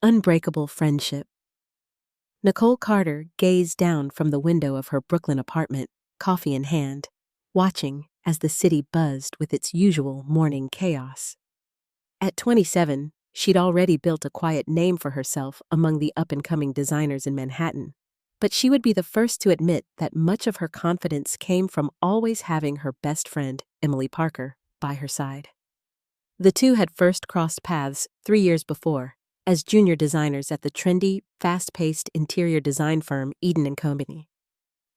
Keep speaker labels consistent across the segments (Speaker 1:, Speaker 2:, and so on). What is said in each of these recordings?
Speaker 1: Unbreakable friendship. Nicole Carter gazed down from the window of her Brooklyn apartment, coffee in hand, watching as the city buzzed with its usual morning chaos. At 27, she'd already built a quiet name for herself among the up-and-coming designers in Manhattan, but she would be the first to admit that much of her confidence came from always having her best friend, Emily Parker, by her side. The two had first crossed paths 3 years before, as junior designers at the trendy, fast-paced interior design firm Eden & Company.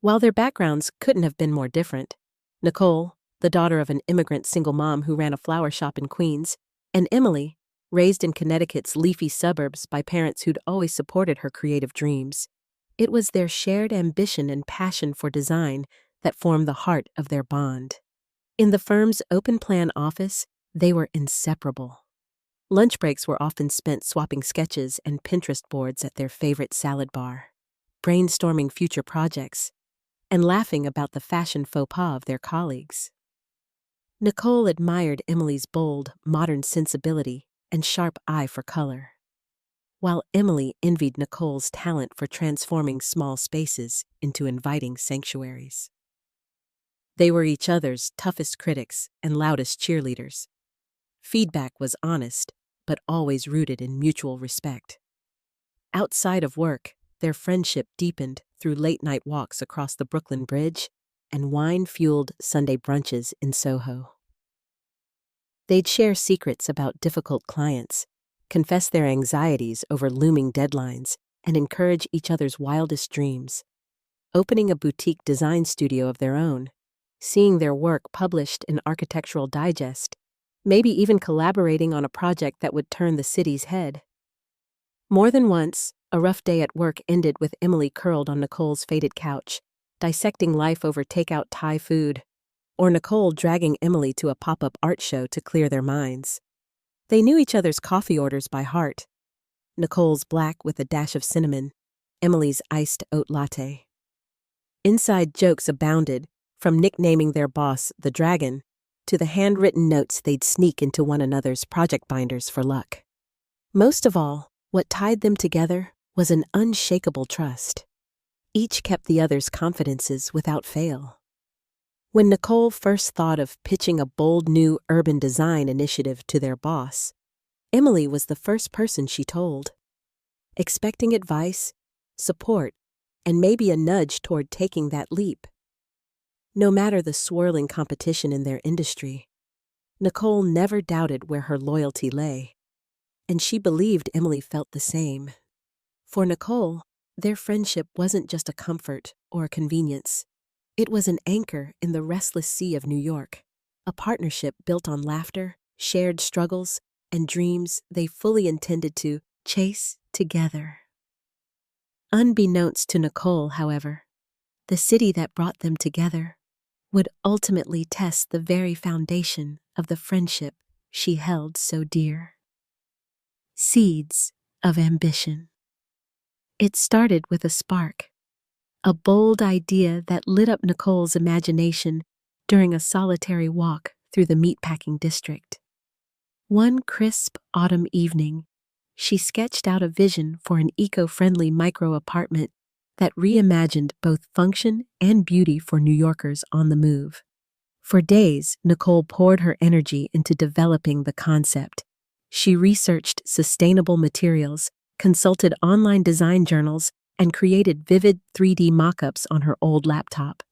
Speaker 1: While their backgrounds couldn't have been more different, Nicole, the daughter of an immigrant single mom who ran a flower shop in Queens, and Emily, raised in Connecticut's leafy suburbs by parents who'd always supported her creative dreams, it was their shared ambition and passion for design that formed the heart of their bond. In the firm's open-plan office, they were inseparable. Lunch breaks were often spent swapping sketches and Pinterest boards at their favorite salad bar, brainstorming future projects, and laughing about the fashion faux pas of their colleagues. Nicole admired Emily's bold, modern sensibility and sharp eye for color, while Emily envied Nicole's talent for transforming small spaces into inviting sanctuaries. They were each other's toughest critics and loudest cheerleaders. Feedback was honest, but always rooted in mutual respect. Outside of work, their friendship deepened through late-night walks across the Brooklyn Bridge and wine-fueled Sunday brunches in Soho. They'd share secrets about difficult clients, confess their anxieties over looming deadlines, and encourage each other's wildest dreams. Opening a boutique design studio of their own, seeing their work published in Architectural Digest, maybe even collaborating on a project that would turn the city's head. More than once, a rough day at work ended with Emily curled on Nicole's faded couch, dissecting life over takeout Thai food, or Nicole dragging Emily to a pop-up art show to clear their minds. They knew each other's coffee orders by heart. Nicole's black with a dash of cinnamon, Emily's iced oat latte. Inside jokes abounded, from nicknaming their boss the Dragon, to the handwritten notes they'd sneak into one another's project binders for luck. Most of all, what tied them together was an unshakable trust. Each kept the other's confidences without fail. When Nicole first thought of pitching a bold new urban design initiative to their boss, Emily was the first person she told, expecting advice, support, and maybe a nudge toward taking that leap. No matter the swirling competition in their industry, Nicole never doubted where her loyalty lay, and she believed Emily felt the same. For Nicole, their friendship wasn't just a comfort or a convenience. It was an anchor in the restless sea of New York, a partnership built on laughter, shared struggles, and dreams they fully intended to chase together. Unbeknownst to Nicole, however, the city that brought them together would ultimately test the very foundation of the friendship she held so dear. Seeds of ambition. It started with a spark, a bold idea that lit up Nicole's imagination during a solitary walk through the meatpacking district. One crisp autumn evening, she sketched out a vision for an eco-friendly micro-apartment that reimagined both function and beauty for New Yorkers on the move. For days, Nicole poured her energy into developing the concept. She researched sustainable materials, consulted online design journals, and created vivid 3D mock-ups on her old laptop.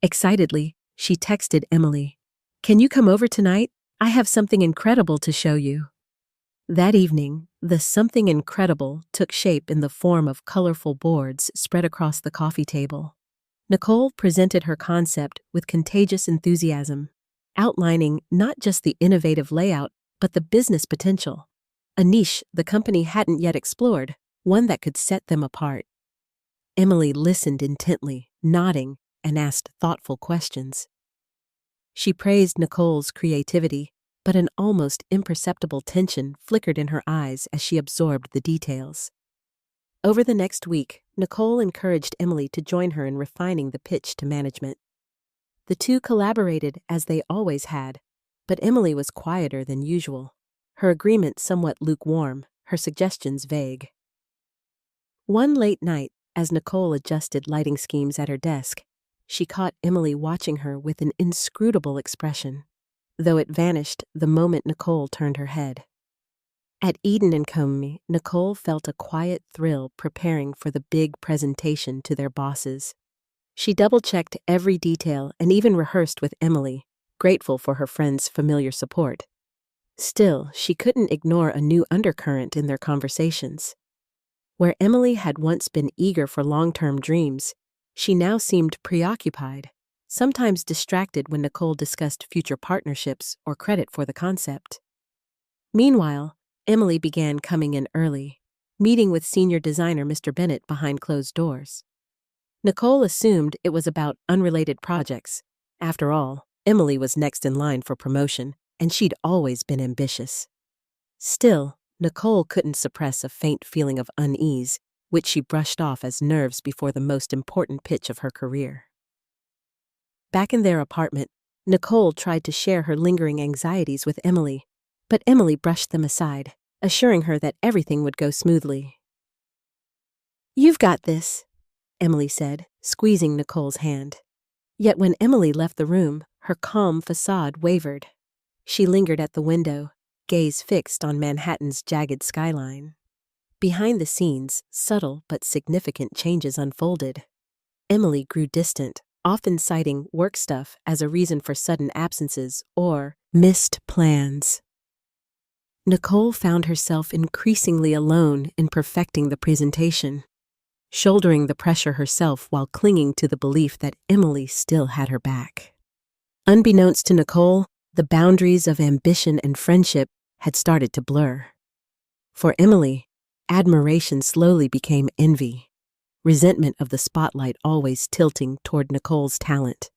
Speaker 1: Excitedly, she texted Emily, "Can you come over tonight? I have something incredible to show you." That evening, the something incredible took shape in the form of colorful boards spread across the coffee table. Nicole presented her concept with contagious enthusiasm, outlining not just the innovative layout, but the business potential, a niche the company hadn't yet explored, one that could set them apart. Emily listened intently, nodding, and asked thoughtful questions. She praised Nicole's creativity, but an almost imperceptible tension flickered in her eyes as she absorbed the details. Over the next week, Nicole encouraged Emily to join her in refining the pitch to management. The two collaborated as they always had, but Emily was quieter than usual, her agreement somewhat lukewarm, her suggestions vague. One late night, as Nicole adjusted lighting schemes at her desk, she caught Emily watching her with an inscrutable expression, though it vanished the moment Nicole turned her head. At Eden and Company, Nicole felt a quiet thrill preparing for the big presentation to their bosses. She double-checked every detail and even rehearsed with Emily, grateful for her friend's familiar support. Still, she couldn't ignore a new undercurrent in their conversations. Where Emily had once been eager for long-term dreams, she now seemed preoccupied, sometimes distracted when Nicole discussed future partnerships or credit for the concept. Meanwhile, Emily began coming in early, meeting with senior designer Mr. Bennett behind closed doors. Nicole assumed it was about unrelated projects. After all, Emily was next in line for promotion, and she'd always been ambitious. Still, Nicole couldn't suppress a faint feeling of unease, which she brushed off as nerves before the most important pitch of her career. Back in their apartment, Nicole tried to share her lingering anxieties with Emily, but Emily brushed them aside, assuring her that everything would go smoothly. "You've got this," Emily said, squeezing Nicole's hand. Yet when Emily left the room, her calm facade wavered. She lingered at the window, gaze fixed on Manhattan's jagged skyline. Behind the scenes, subtle but significant changes unfolded. Emily grew distant, often citing work stuff as a reason for sudden absences or missed plans. Nicole found herself increasingly alone in perfecting the presentation, shouldering the pressure herself while clinging to the belief that Emily still had her back. Unbeknownst to Nicole, the boundaries of ambition and friendship had started to blur. For Emily, admiration slowly became envy, resentment of the spotlight always tilting toward Nicole's talent.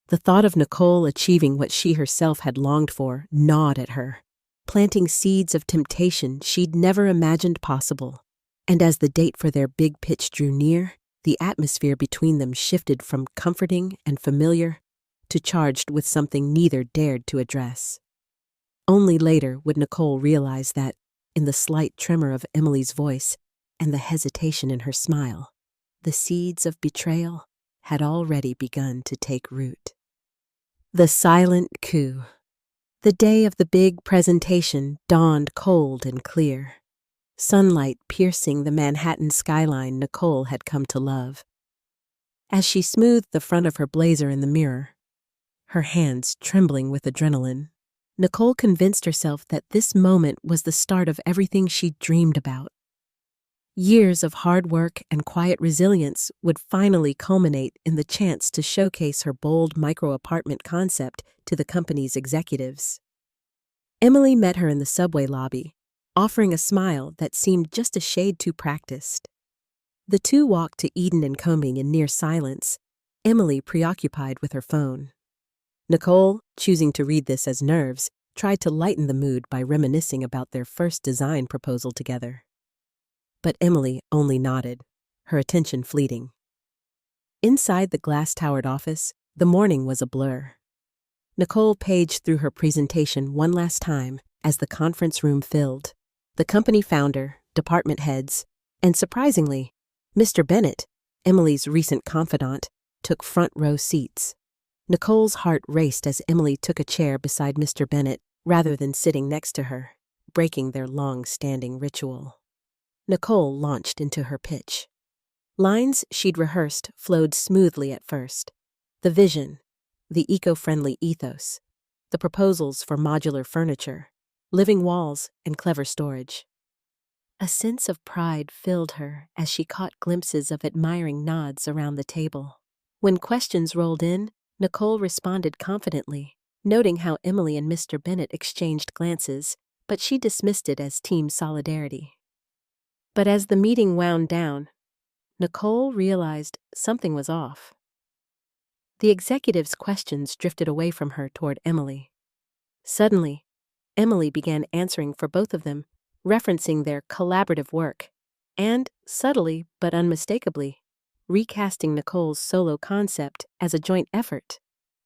Speaker 1: The thought of Nicole achieving what she herself had longed for gnawed at her, planting seeds of temptation she'd never imagined possible. And as the date for their big pitch drew near, the atmosphere between them shifted from comforting and familiar to charged with something neither dared to address. Only later would Nicole realize that, in the slight tremor of Emily's voice and the hesitation in her smile, the seeds of betrayal had already begun to take root. The silent coup. The day of the big presentation dawned cold and clear, sunlight piercing the Manhattan skyline Nicole had come to love. As she smoothed the front of her blazer in the mirror, her hands trembling with adrenaline, Nicole convinced herself that this moment was the start of everything she'd dreamed about. Years of hard work and quiet resilience would finally culminate in the chance to showcase her bold micro-apartment concept to the company's executives. Emily met her in the subway lobby, offering a smile that seemed just a shade too practiced. The two walked to Eden and Combing in near silence, Emily preoccupied with her phone. Nicole, choosing to read this as nerves, tried to lighten the mood by reminiscing about their first design proposal together. But Emily only nodded, her attention fleeting. Inside the glass-towered office, the morning was a blur. Nicole paged through her presentation one last time as the conference room filled. The company founder, department heads, and surprisingly, Mr. Bennett, Emily's recent confidant, took front-row seats. Nicole's heart raced as Emily took a chair beside Mr. Bennett rather than sitting next to her, breaking their long-standing ritual. Nicole launched into her pitch. Lines she'd rehearsed flowed smoothly at first. The vision, the eco-friendly ethos, the proposals for modular furniture, living walls, and clever storage. A sense of pride filled her as she caught glimpses of admiring nods around the table. When questions rolled in, Nicole responded confidently, noting how Emily and Mr. Bennett exchanged glances, but she dismissed it as team solidarity. But as the meeting wound down, Nicole realized something was off. The executive's questions drifted away from her toward Emily. Suddenly, Emily began answering for both of them, referencing their collaborative work, and, subtly but unmistakably, recasting Nicole's solo concept as a joint effort,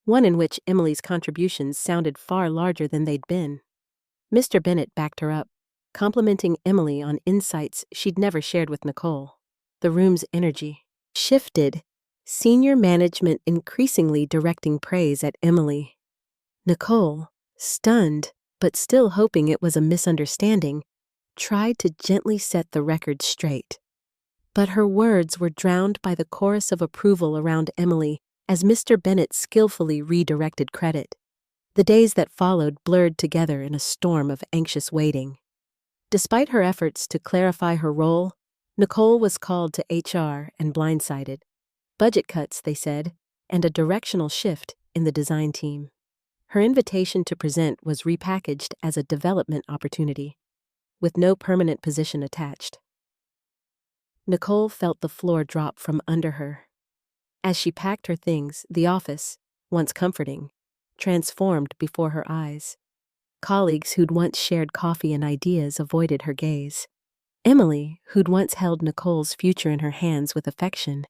Speaker 1: one in which Emily's contributions sounded far larger than they'd been. Mr. Bennett backed her up, complimenting Emily on insights she'd never shared with Nicole. The room's energy shifted, senior management increasingly directing praise at Emily. Nicole, stunned, but still hoping it was a misunderstanding, tried to gently set the record straight. But her words were drowned by the chorus of approval around Emily as Mr. Bennet skillfully redirected credit. The days that followed blurred together in a storm of anxious waiting. Despite her efforts to clarify her role, Nicole was called to HR and blindsided. Budget cuts, they said, and a directional shift in the design team. Her invitation to present was repackaged as a development opportunity, with no permanent position attached. Nicole felt the floor drop from under her. As she packed her things, the office, once comforting, transformed before her eyes. Colleagues who'd once shared coffee and ideas avoided her gaze. Emily, who'd once held Nicole's future in her hands with affection,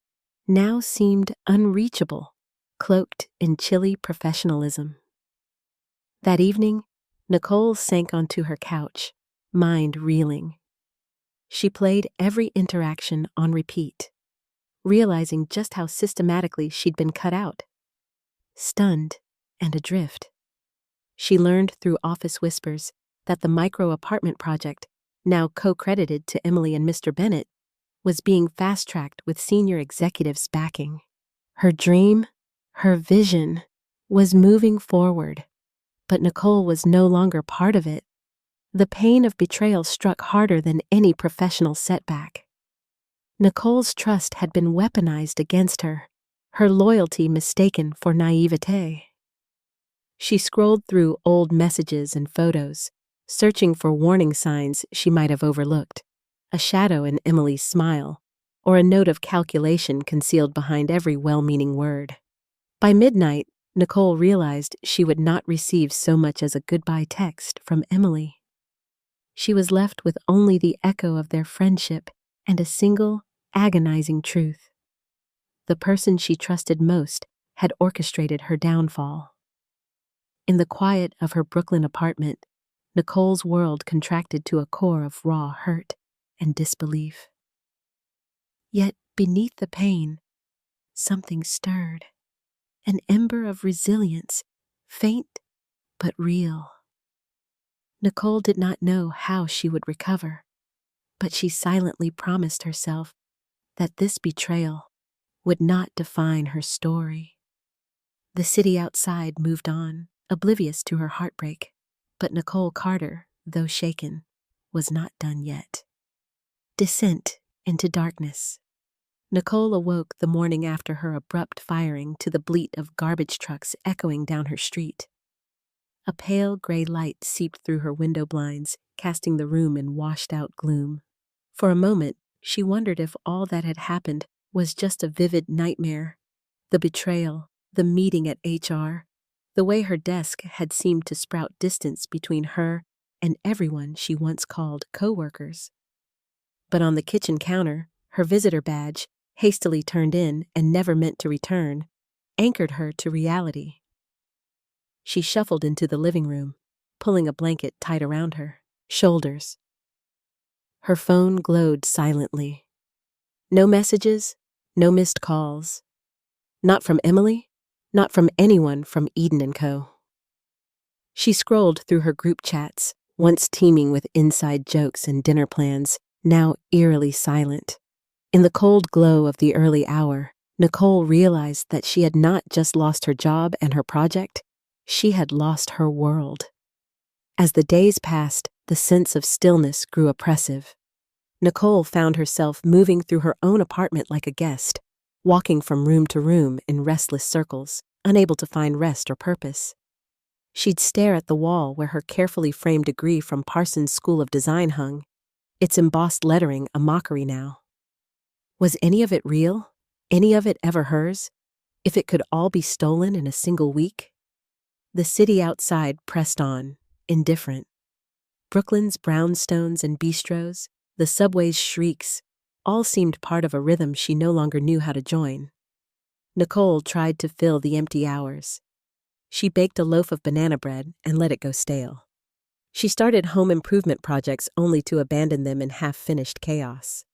Speaker 1: now seemed unreachable, cloaked in chilly professionalism. That evening, Nicole sank onto her couch, mind reeling. She played every interaction on repeat, realizing just how systematically she'd been cut out. Stunned and adrift, she learned through office whispers that the micro-apartment project, now co-credited to Emily and Mr. Bennet, was being fast-tracked with senior executives backing. Her dream, her vision, was moving forward, but Nicole was no longer part of it. The pain of betrayal struck harder than any professional setback. Nicole's trust had been weaponized against her loyalty mistaken for naivete. She scrolled through old messages and photos, searching for warning signs she might have overlooked, a shadow in Emily's smile, or a note of calculation concealed behind every well-meaning word. By midnight, Nicole realized she would not receive so much as a goodbye text from Emily. She was left with only the echo of their friendship and a single, agonizing truth. The person she trusted most had orchestrated her downfall. In the quiet of her Brooklyn apartment, Nicole's world contracted to a core of raw hurt and disbelief. Yet beneath the pain, something stirred, an ember of resilience, faint but real. Nicole did not know how she would recover, but she silently promised herself that this betrayal would not define her story. The city outside moved on, oblivious to her heartbreak, but Nicole Carter, though shaken, was not done yet. Descent into darkness. Nicole awoke the morning after her abrupt firing to the bleat of garbage trucks echoing down her street. A pale gray light seeped through her window blinds, casting the room in washed-out gloom. For a moment, she wondered if all that had happened was just a vivid nightmare. The betrayal, the meeting at HR, the way her desk had seemed to sprout distance between her and everyone she once called coworkers. But on the kitchen counter, her visitor badge, hastily turned in and never meant to return, anchored her to reality. She shuffled into the living room, pulling a blanket tight around her shoulders. Her phone glowed silently. No messages, no missed calls. Not from Emily, not from anyone from Eden & Co. She scrolled through her group chats, once teeming with inside jokes and dinner plans, now eerily silent. In the cold glow of the early hour, Nicole realized that she had not just lost her job and her project, she had lost her world. As the days passed, the sense of stillness grew oppressive. Nicole found herself moving through her own apartment like a guest, walking from room to room in restless circles, unable to find rest or purpose. She'd stare at the wall where her carefully framed degree from Parsons School of Design hung, its embossed lettering a mockery now. Was any of it real? Any of it ever hers? If it could all be stolen in a single week? The city outside pressed on, indifferent. Brooklyn's brownstones and bistros, the subway's shrieks, all seemed part of a rhythm she no longer knew how to join. Nicole tried to fill the empty hours. She baked a loaf of banana bread and let it go stale. She started home improvement projects only to abandon them in half-finished chaos.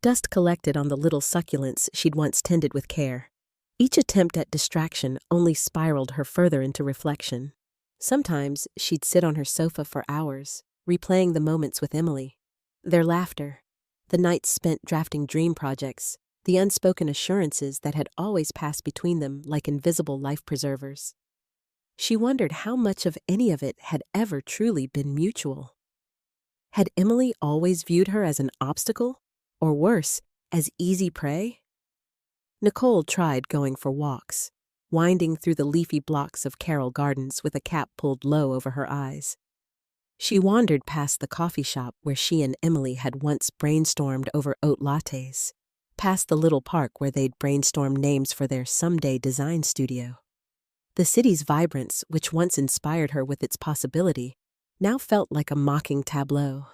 Speaker 1: Dust collected on the little succulents she'd once tended with care. Each attempt at distraction only spiraled her further into reflection. Sometimes she'd sit on her sofa for hours, replaying the moments with Emily. Their laughter, the nights spent drafting dream projects, the unspoken assurances that had always passed between them like invisible life preservers. She wondered how much of any of it had ever truly been mutual. Had Emily always viewed her as an obstacle, or worse, as easy prey? Nicole tried going for walks, winding through the leafy blocks of Carroll Gardens with a cap pulled low over her eyes. She wandered past the coffee shop where she and Emily had once brainstormed over oat lattes, past the little park where they'd brainstormed names for their someday design studio. The city's vibrance, which once inspired her with its possibility, now felt like a mocking tableau.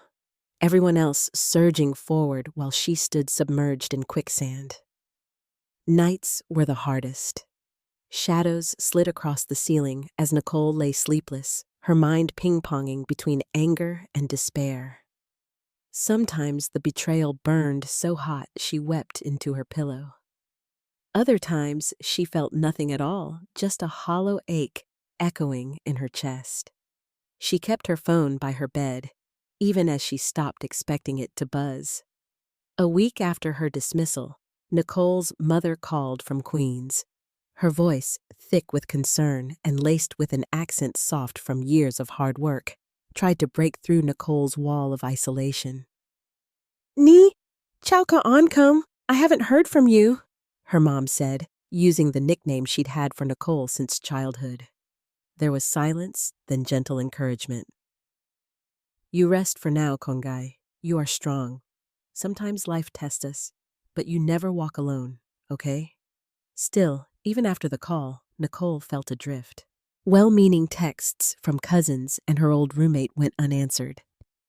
Speaker 1: Everyone else surging forward while she stood submerged in quicksand. Nights were the hardest. Shadows slid across the ceiling as Nicole lay sleepless, her mind ping-ponging between anger and despair. Sometimes the betrayal burned so hot she wept into her pillow. Other times she felt nothing at all, just a hollow ache echoing in her chest. She kept her phone by her bed, even as she stopped expecting it to buzz. A week after her dismissal, Nicole's mother called from Queens. Her voice, thick with concern and laced with an accent soft from years of hard work, tried to break through Nicole's wall of isolation. "Ni, chao ka onkom, I haven't heard from you," her mom said, using the nickname she'd had for Nicole since childhood. There was silence, then gentle encouragement. "You rest for now, Kongai. You are strong. Sometimes life tests us, but you never walk alone, okay?" Still, even after the call, Nicole felt adrift. Well-meaning texts from cousins and her old roommate went unanswered.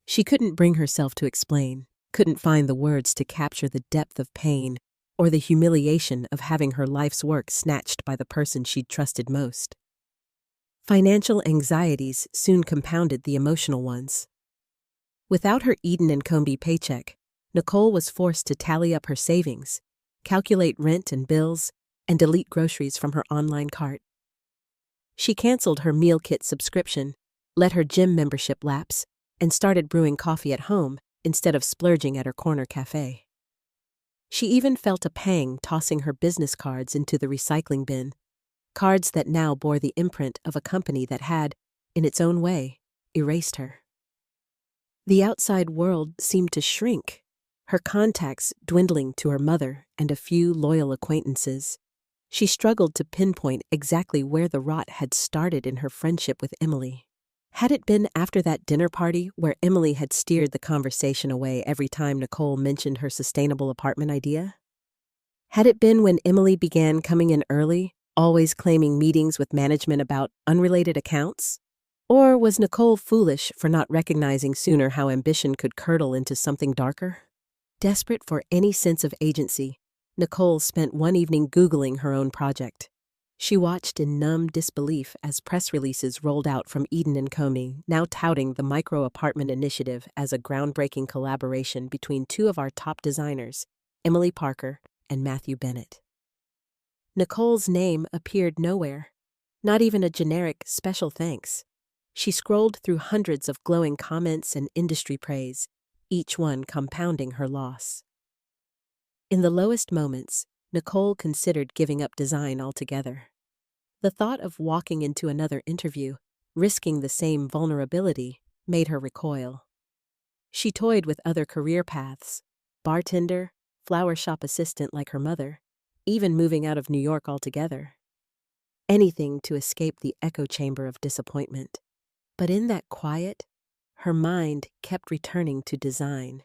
Speaker 1: She couldn't bring herself to explain, couldn't find the words to capture the depth of pain or the humiliation of having her life's work snatched by the person she'd trusted most. Financial anxieties soon compounded the emotional ones. Without her Eden and Combe paycheck, Nicole was forced to tally up her savings, calculate rent and bills, and delete groceries from her online cart. She canceled her meal kit subscription, let her gym membership lapse, and started brewing coffee at home instead of splurging at her corner cafe. She even felt a pang tossing her business cards into the recycling bin, cards that now bore the imprint of a company that had, in its own way, erased her. The outside world seemed to shrink, her contacts dwindling to her mother and a few loyal acquaintances. She struggled to pinpoint exactly where the rot had started in her friendship with Emily. Had it been after that dinner party where Emily had steered the conversation away every time Nicole mentioned her sustainable apartment idea? Had it been when Emily began coming in early, always claiming meetings with management about unrelated accounts? Or was Nicole foolish for not recognizing sooner how ambition could curdle into something darker? Desperate for any sense of agency, Nicole spent one evening Googling her own project. She watched in numb disbelief as press releases rolled out from Eden and Comey, now touting the micro-apartment initiative as a groundbreaking collaboration between two of our top designers, Emily Parker and Matthew Bennett. Nicole's name appeared nowhere, not even a generic special thanks. She scrolled through hundreds of glowing comments and industry praise, each one compounding her loss. In the lowest moments, Nicole considered giving up design altogether. The thought of walking into another interview, risking the same vulnerability, made her recoil. She toyed with other career paths, bartender, flower shop assistant like her mother, even moving out of New York altogether. Anything to escape the echo chamber of disappointment. But in that quiet, her mind kept returning to design.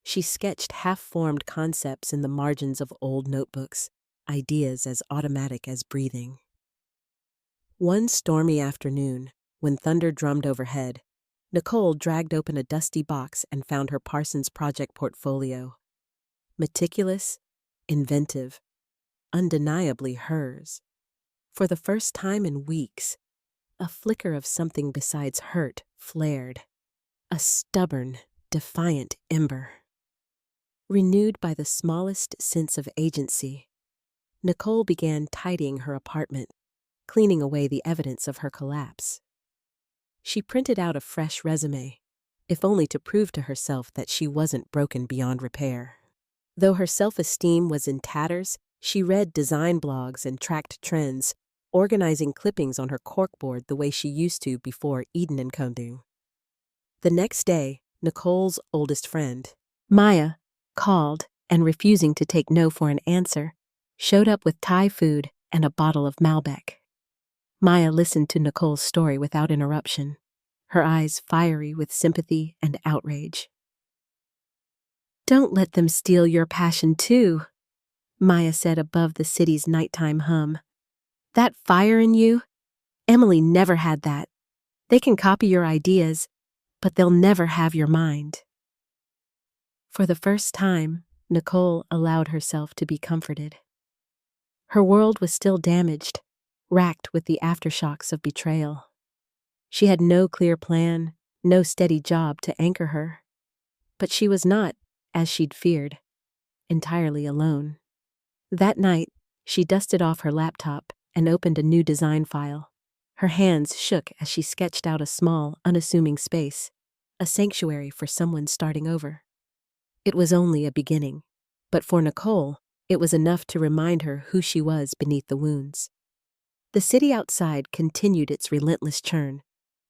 Speaker 1: She sketched half-formed concepts in the margins of old notebooks, ideas as automatic as breathing. One stormy afternoon, when thunder drummed overhead, Nicole dragged open a dusty box and found her Parsons project portfolio. Meticulous, inventive, undeniably hers. For the first time in weeks, a flicker of something besides hurt flared. a stubborn, defiant ember. Renewed by the smallest sense of agency, Nicole began tidying her apartment, cleaning away the evidence of her collapse. She printed out a fresh resume, if only to prove to herself that she wasn't broken beyond repair. Though her self-esteem was in tatters, she read design blogs and tracked trends, organizing clippings on her corkboard the way she used to before Eden and Kundu. The next day, Nicole's oldest friend, Maya, called and, refusing to take no for an answer, showed up with Thai food and a bottle of Malbec. Maya listened to Nicole's story without interruption, her eyes fiery with sympathy and outrage. "Don't let them steal your passion too," Maya said above the city's nighttime hum. "That fire in you? Emily never had that. They can copy your ideas, but they'll never have your mind." For the first time, Nicole allowed herself to be comforted. Her world was still damaged, racked with the aftershocks of betrayal. She had no clear plan, no steady job to anchor her. But she was not, as she'd feared, entirely alone. That night, she dusted off her laptop and opened a new design file. Her hands shook as she sketched out a small, unassuming space, a sanctuary for someone starting over. It was only a beginning, but for Nicole, it was enough to remind her who she was beneath the wounds. The city outside continued its relentless churn,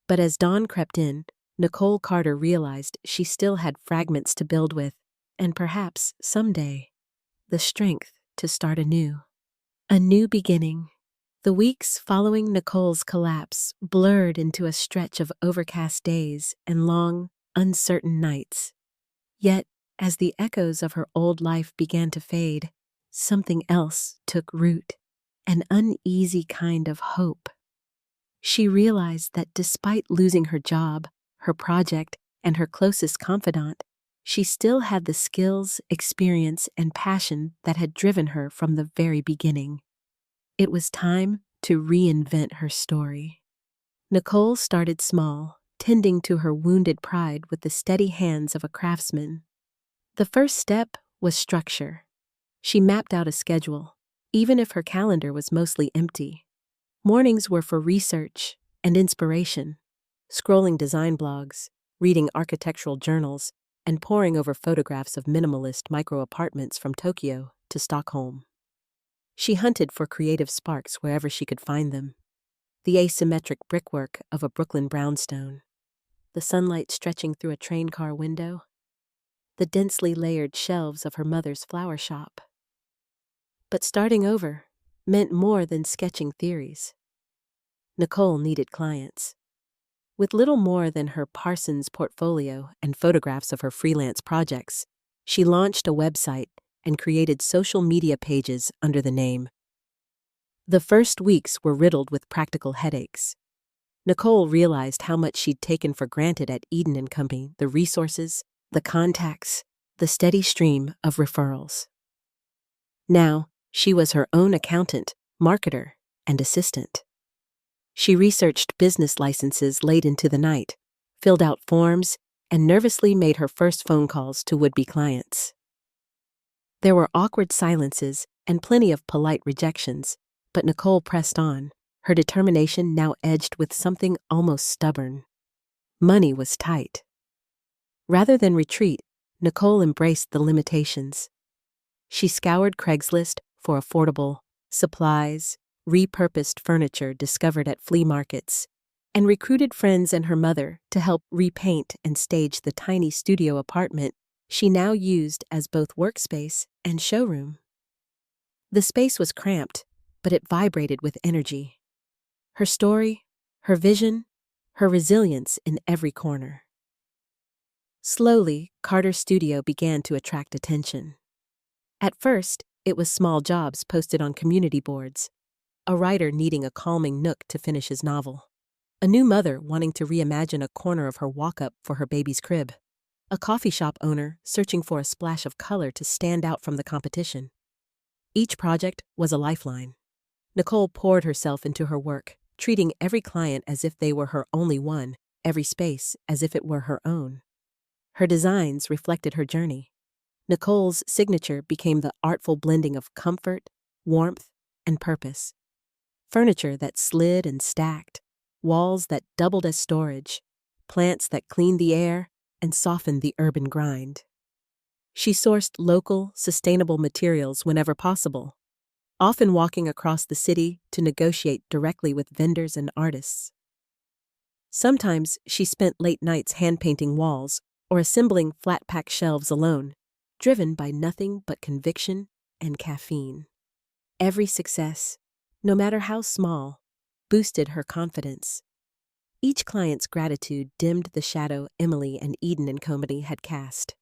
Speaker 1: but as dawn crept in, Nicole Carter realized she still had fragments to build with, and perhaps, someday, the strength to start anew. A new beginning. The weeks following Nicole's collapse blurred into a stretch of overcast days and long, uncertain nights. Yet, as the echoes of her old life began to fade, something else took root, an uneasy kind of hope. She realized that despite losing her job, her project, and her closest confidant, she still had the skills, experience, and passion that had driven her from the very beginning. It was time to reinvent her story. Nicole started small, tending to her wounded pride with the steady hands of a craftsman. The first step was structure. She mapped out a schedule, even if her calendar was mostly empty. Mornings were for research and inspiration, scrolling design blogs, reading architectural journals, and poring over photographs of minimalist micro-apartments from Tokyo to Stockholm. She hunted for creative sparks wherever she could find them. The asymmetric brickwork of a Brooklyn brownstone, the sunlight stretching through a train car window, the densely layered shelves of her mother's flower shop. But starting over meant more than sketching theories. Nicole needed clients. With little more than her Parsons portfolio and photographs of her freelance projects, she launched a website and created social media pages under the name. The first weeks were riddled with practical headaches. Nicole realized how much she'd taken for granted at Eden and Company, the resources, the contacts, the steady stream of referrals. Now, she was her own accountant, marketer, and assistant. She researched business licenses late into the night, filled out forms, and nervously made her first phone calls to would-be clients. There were awkward silences and plenty of polite rejections, but Nicole pressed on, her determination now edged with something almost stubborn. Money was tight. Rather than retreat, Nicole embraced the limitations. She scoured Craigslist for affordable supplies, repurposed furniture discovered at flea markets, and recruited friends and her mother to help repaint and stage the tiny studio apartment she now used as both workspace and showroom. The space was cramped, but it vibrated with energy. Her story, her vision, her resilience in every corner. Slowly, Carter's studio began to attract attention. At first, it was small jobs posted on community boards, a writer needing a calming nook to finish his novel, a new mother wanting to reimagine a corner of her walk-up for her baby's crib, a coffee shop owner searching for a splash of color to stand out from the competition. Each project was a lifeline. Nicole poured herself into her work, treating every client as if they were her only one, every space as if it were her own. Her designs reflected her journey. Nicole's signature became the artful blending of comfort, warmth, and purpose. Furniture that slid and stacked, walls that doubled as storage, plants that cleaned the air and softened the urban grind. She sourced local, sustainable materials whenever possible, often walking across the city to negotiate directly with vendors and artists. Sometimes she spent late nights hand-painting walls or assembling flat-pack shelves alone, driven by nothing but conviction and caffeine. Every success, no matter how small, boosted her confidence. Each client's gratitude dimmed the shadow Emily and Eden and Company had cast.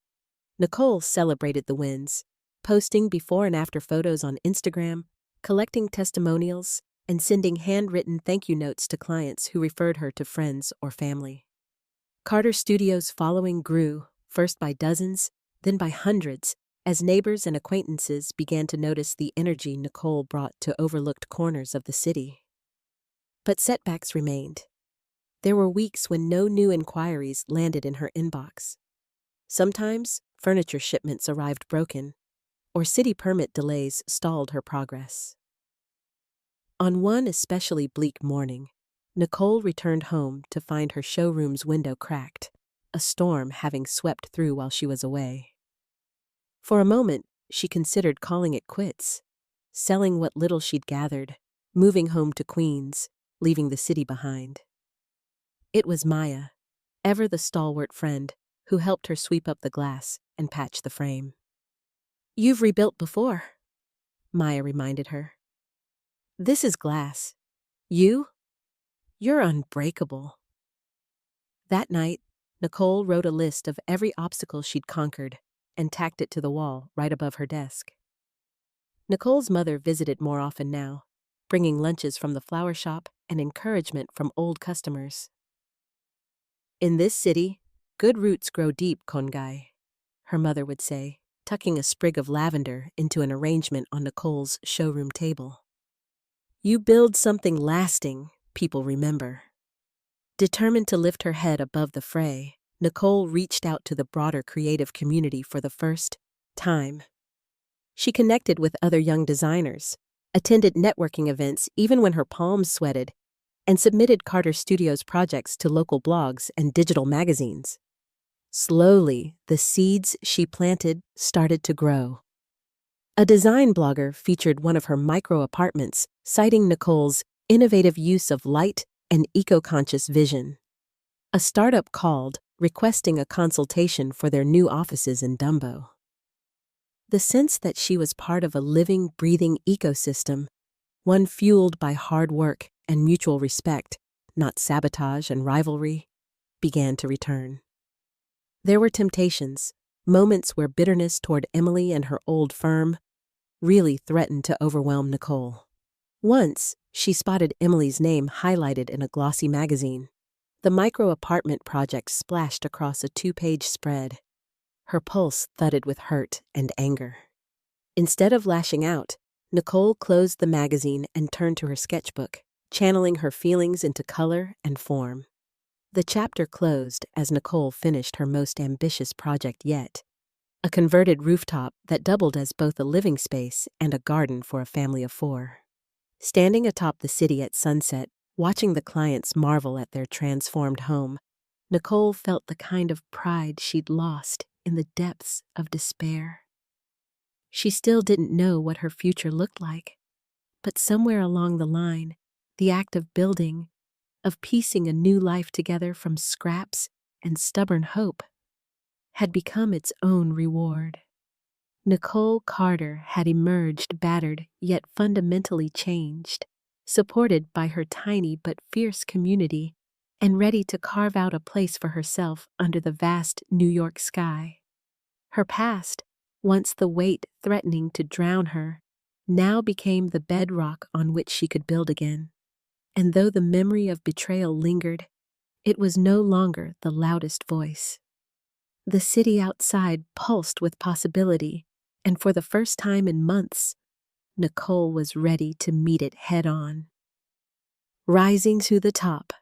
Speaker 1: Nicole celebrated the wins, posting before and after photos on Instagram, collecting testimonials, and sending handwritten thank you notes to clients who referred her to friends or family. Carter Studios' following grew, first by dozens, then by hundreds, as neighbors and acquaintances began to notice the energy Nicole brought to overlooked corners of the city. But setbacks remained. There were weeks when no new inquiries landed in her inbox. Sometimes, furniture shipments arrived broken, or city permit delays stalled her progress. On one especially bleak morning, Nicole returned home to find her showroom's window cracked, a storm having swept through while she was away. For a moment, she considered calling it quits, selling what little she'd gathered, moving home to Queens, leaving the city behind. It was Maya, ever the stalwart friend, who helped her sweep up the glass and patch the frame. "You've rebuilt before," Maya reminded her. "This is glass. You're unbreakable." That night, Nicole wrote a list of every obstacle she'd conquered and tacked it to the wall right above her desk. Nicole's mother visited more often now, bringing lunches from the flower shop and encouragement from old customers. "In this city, good roots grow deep, Kongai," her mother would say, tucking a sprig of lavender into an arrangement on Nicole's showroom table. "You build something lasting, people remember." Determined to lift her head above the fray, Nicole reached out to the broader creative community for the first time. She connected with other young designers, attended networking events even when her palms sweated, and submitted Carter Studios projects to local blogs and digital magazines. Slowly, the seeds she planted started to grow. A design blogger featured one of her micro apartments, citing Nicole's innovative use of light and eco-conscious vision. A startup called, requesting a consultation for their new offices in Dumbo. The sense that she was part of a living, breathing ecosystem, one fueled by hard work and mutual respect, not sabotage and rivalry, began to return. There were temptations, moments where bitterness toward Emily and her old firm really threatened to overwhelm Nicole. Once, she spotted Emily's name highlighted in a glossy magazine. The micro apartment project splashed across a 2-page spread. Her pulse thudded with hurt and anger. Instead of lashing out, Nicole closed the magazine and turned to her sketchbook, channeling her feelings into color and form. The chapter closed as Nicole finished her most ambitious project yet, a converted rooftop that doubled as both a living space and a garden for a family of 4. Standing atop the city at sunset, watching the clients marvel at their transformed home, Nicole felt the kind of pride she'd lost in the depths of despair. She still didn't know what her future looked like, but somewhere along the line, the act of building, of piecing a new life together from scraps and stubborn hope, had become its own reward. Nicole Carter had emerged battered yet fundamentally changed, supported by her tiny but fierce community, and ready to carve out a place for herself under the vast New York sky. Her past, once the weight threatening to drown her, now became the bedrock on which she could build again. And though the memory of betrayal lingered, it was no longer the loudest voice. The city outside pulsed with possibility, and for the first time in months, Nicole was ready to meet it head-on. Rising to the top.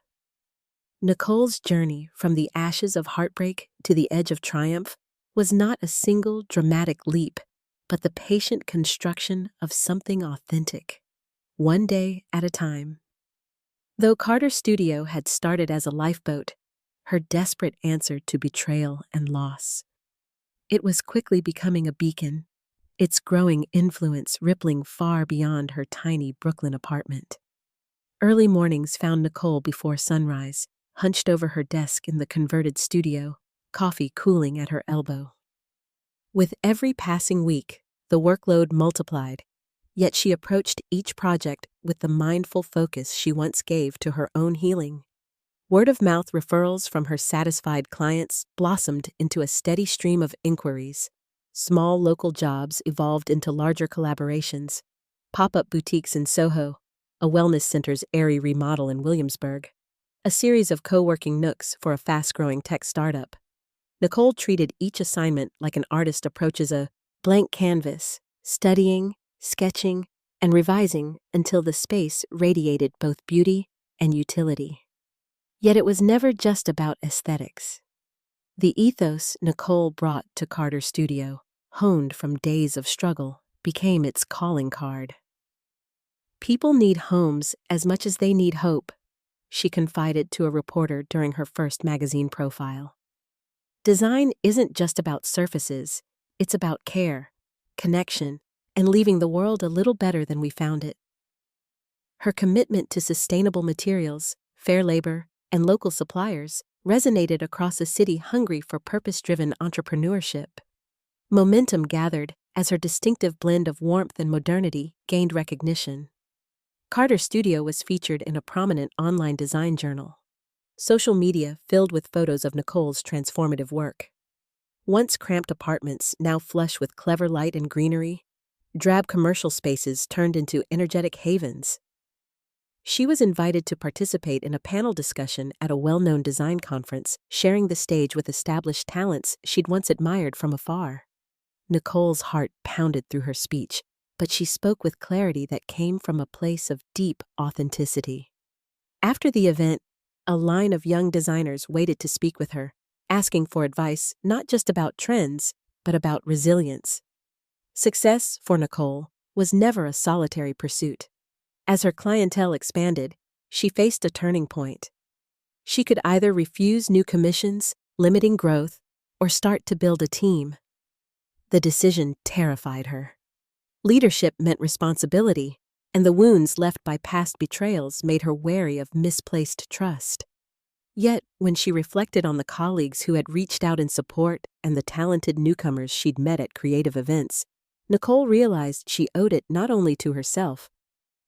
Speaker 1: Nicole's journey from the ashes of heartbreak to the edge of triumph was not a single dramatic leap, but the patient construction of something authentic, one day at a time. Though Carter's studio had started as a lifeboat, her desperate answer to betrayal and loss, it was quickly becoming a beacon, its growing influence rippling far beyond her tiny Brooklyn apartment. Early mornings found Nicole before sunrise, hunched over her desk in the converted studio, coffee cooling at her elbow. With every passing week, the workload multiplied, yet she approached each project with the mindful focus she once gave to her own healing. Word-of-mouth referrals from her satisfied clients blossomed into a steady stream of inquiries. Small local jobs evolved into larger collaborations. Pop-up boutiques in Soho, a wellness center's airy remodel in Williamsburg, a series of co-working nooks for a fast-growing tech startup. Nicole treated each assignment like an artist approaches a blank canvas, studying, sketching, and revising until the space radiated both beauty and utility. Yet it was never just about aesthetics. The ethos Nicole brought to Carter's studio, honed from days of struggle, became its calling card. People need homes as much as they need hope, she confided to a reporter during her first magazine profile. Design isn't just about surfaces, it's about care, connection, and leaving the world a little better than we found it. Her commitment to sustainable materials, fair labor, and local suppliers resonated across a city hungry for purpose-driven entrepreneurship. Momentum gathered as her distinctive blend of warmth and modernity gained recognition. Carter's studio was featured in a prominent online design journal. Social media filled with photos of Nicole's transformative work. Once cramped apartments now flush with clever light and greenery, drab commercial spaces turned into energetic havens. She was invited to participate in a panel discussion at a well-known design conference, sharing the stage with established talents she'd once admired from afar. Nicole's heart pounded through her speech, but she spoke with clarity that came from a place of deep authenticity. After the event, a line of young designers waited to speak with her, asking for advice not just about trends, but about resilience. Success, for Nicole, was never a solitary pursuit. As her clientele expanded, she faced a turning point. She could either refuse new commissions, limiting growth, or start to build a team. The decision terrified her. Leadership meant responsibility, and the wounds left by past betrayals made her wary of misplaced trust. Yet, when she reflected on the colleagues who had reached out in support and the talented newcomers she'd met at creative events, Nicole realized she owed it not only to herself,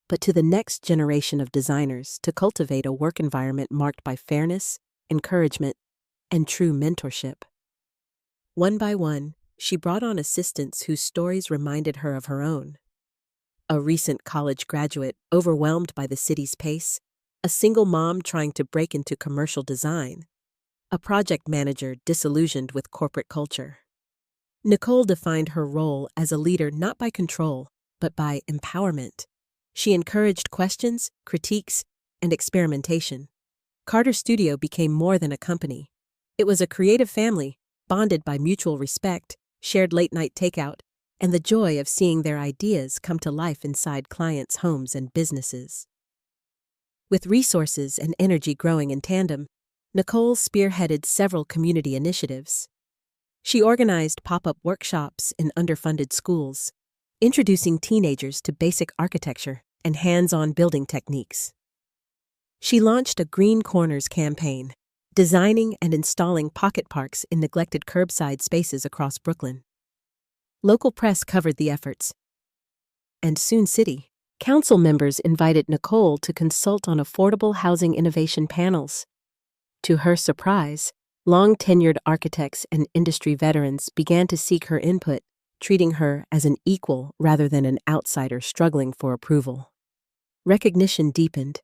Speaker 1: but to the next generation of designers to cultivate a work environment marked by fairness, encouragement, and true mentorship. One by one, she brought on assistants whose stories reminded her of her own. A recent college graduate overwhelmed by the city's pace, a single mom trying to break into commercial design, a project manager disillusioned with corporate culture. Nicole defined her role as a leader not by control, but by empowerment. She encouraged questions, critiques, and experimentation. Carter's studio became more than a company. It was a creative family, bonded by mutual respect, shared late-night takeout, and the joy of seeing their ideas come to life inside clients' homes and businesses. With resources and energy growing in tandem, Nicole spearheaded several community initiatives. She organized pop-up workshops in underfunded schools, introducing teenagers to basic architecture and hands-on building techniques. She launched a Green Corners campaign, designing and installing pocket parks in neglected curbside spaces across Brooklyn. Local press covered the efforts, and soon city council members invited Nicole to consult on affordable housing innovation panels. To her surprise, long-tenured architects and industry veterans began to seek her input, treating her as an equal rather than an outsider struggling for approval. Recognition deepened,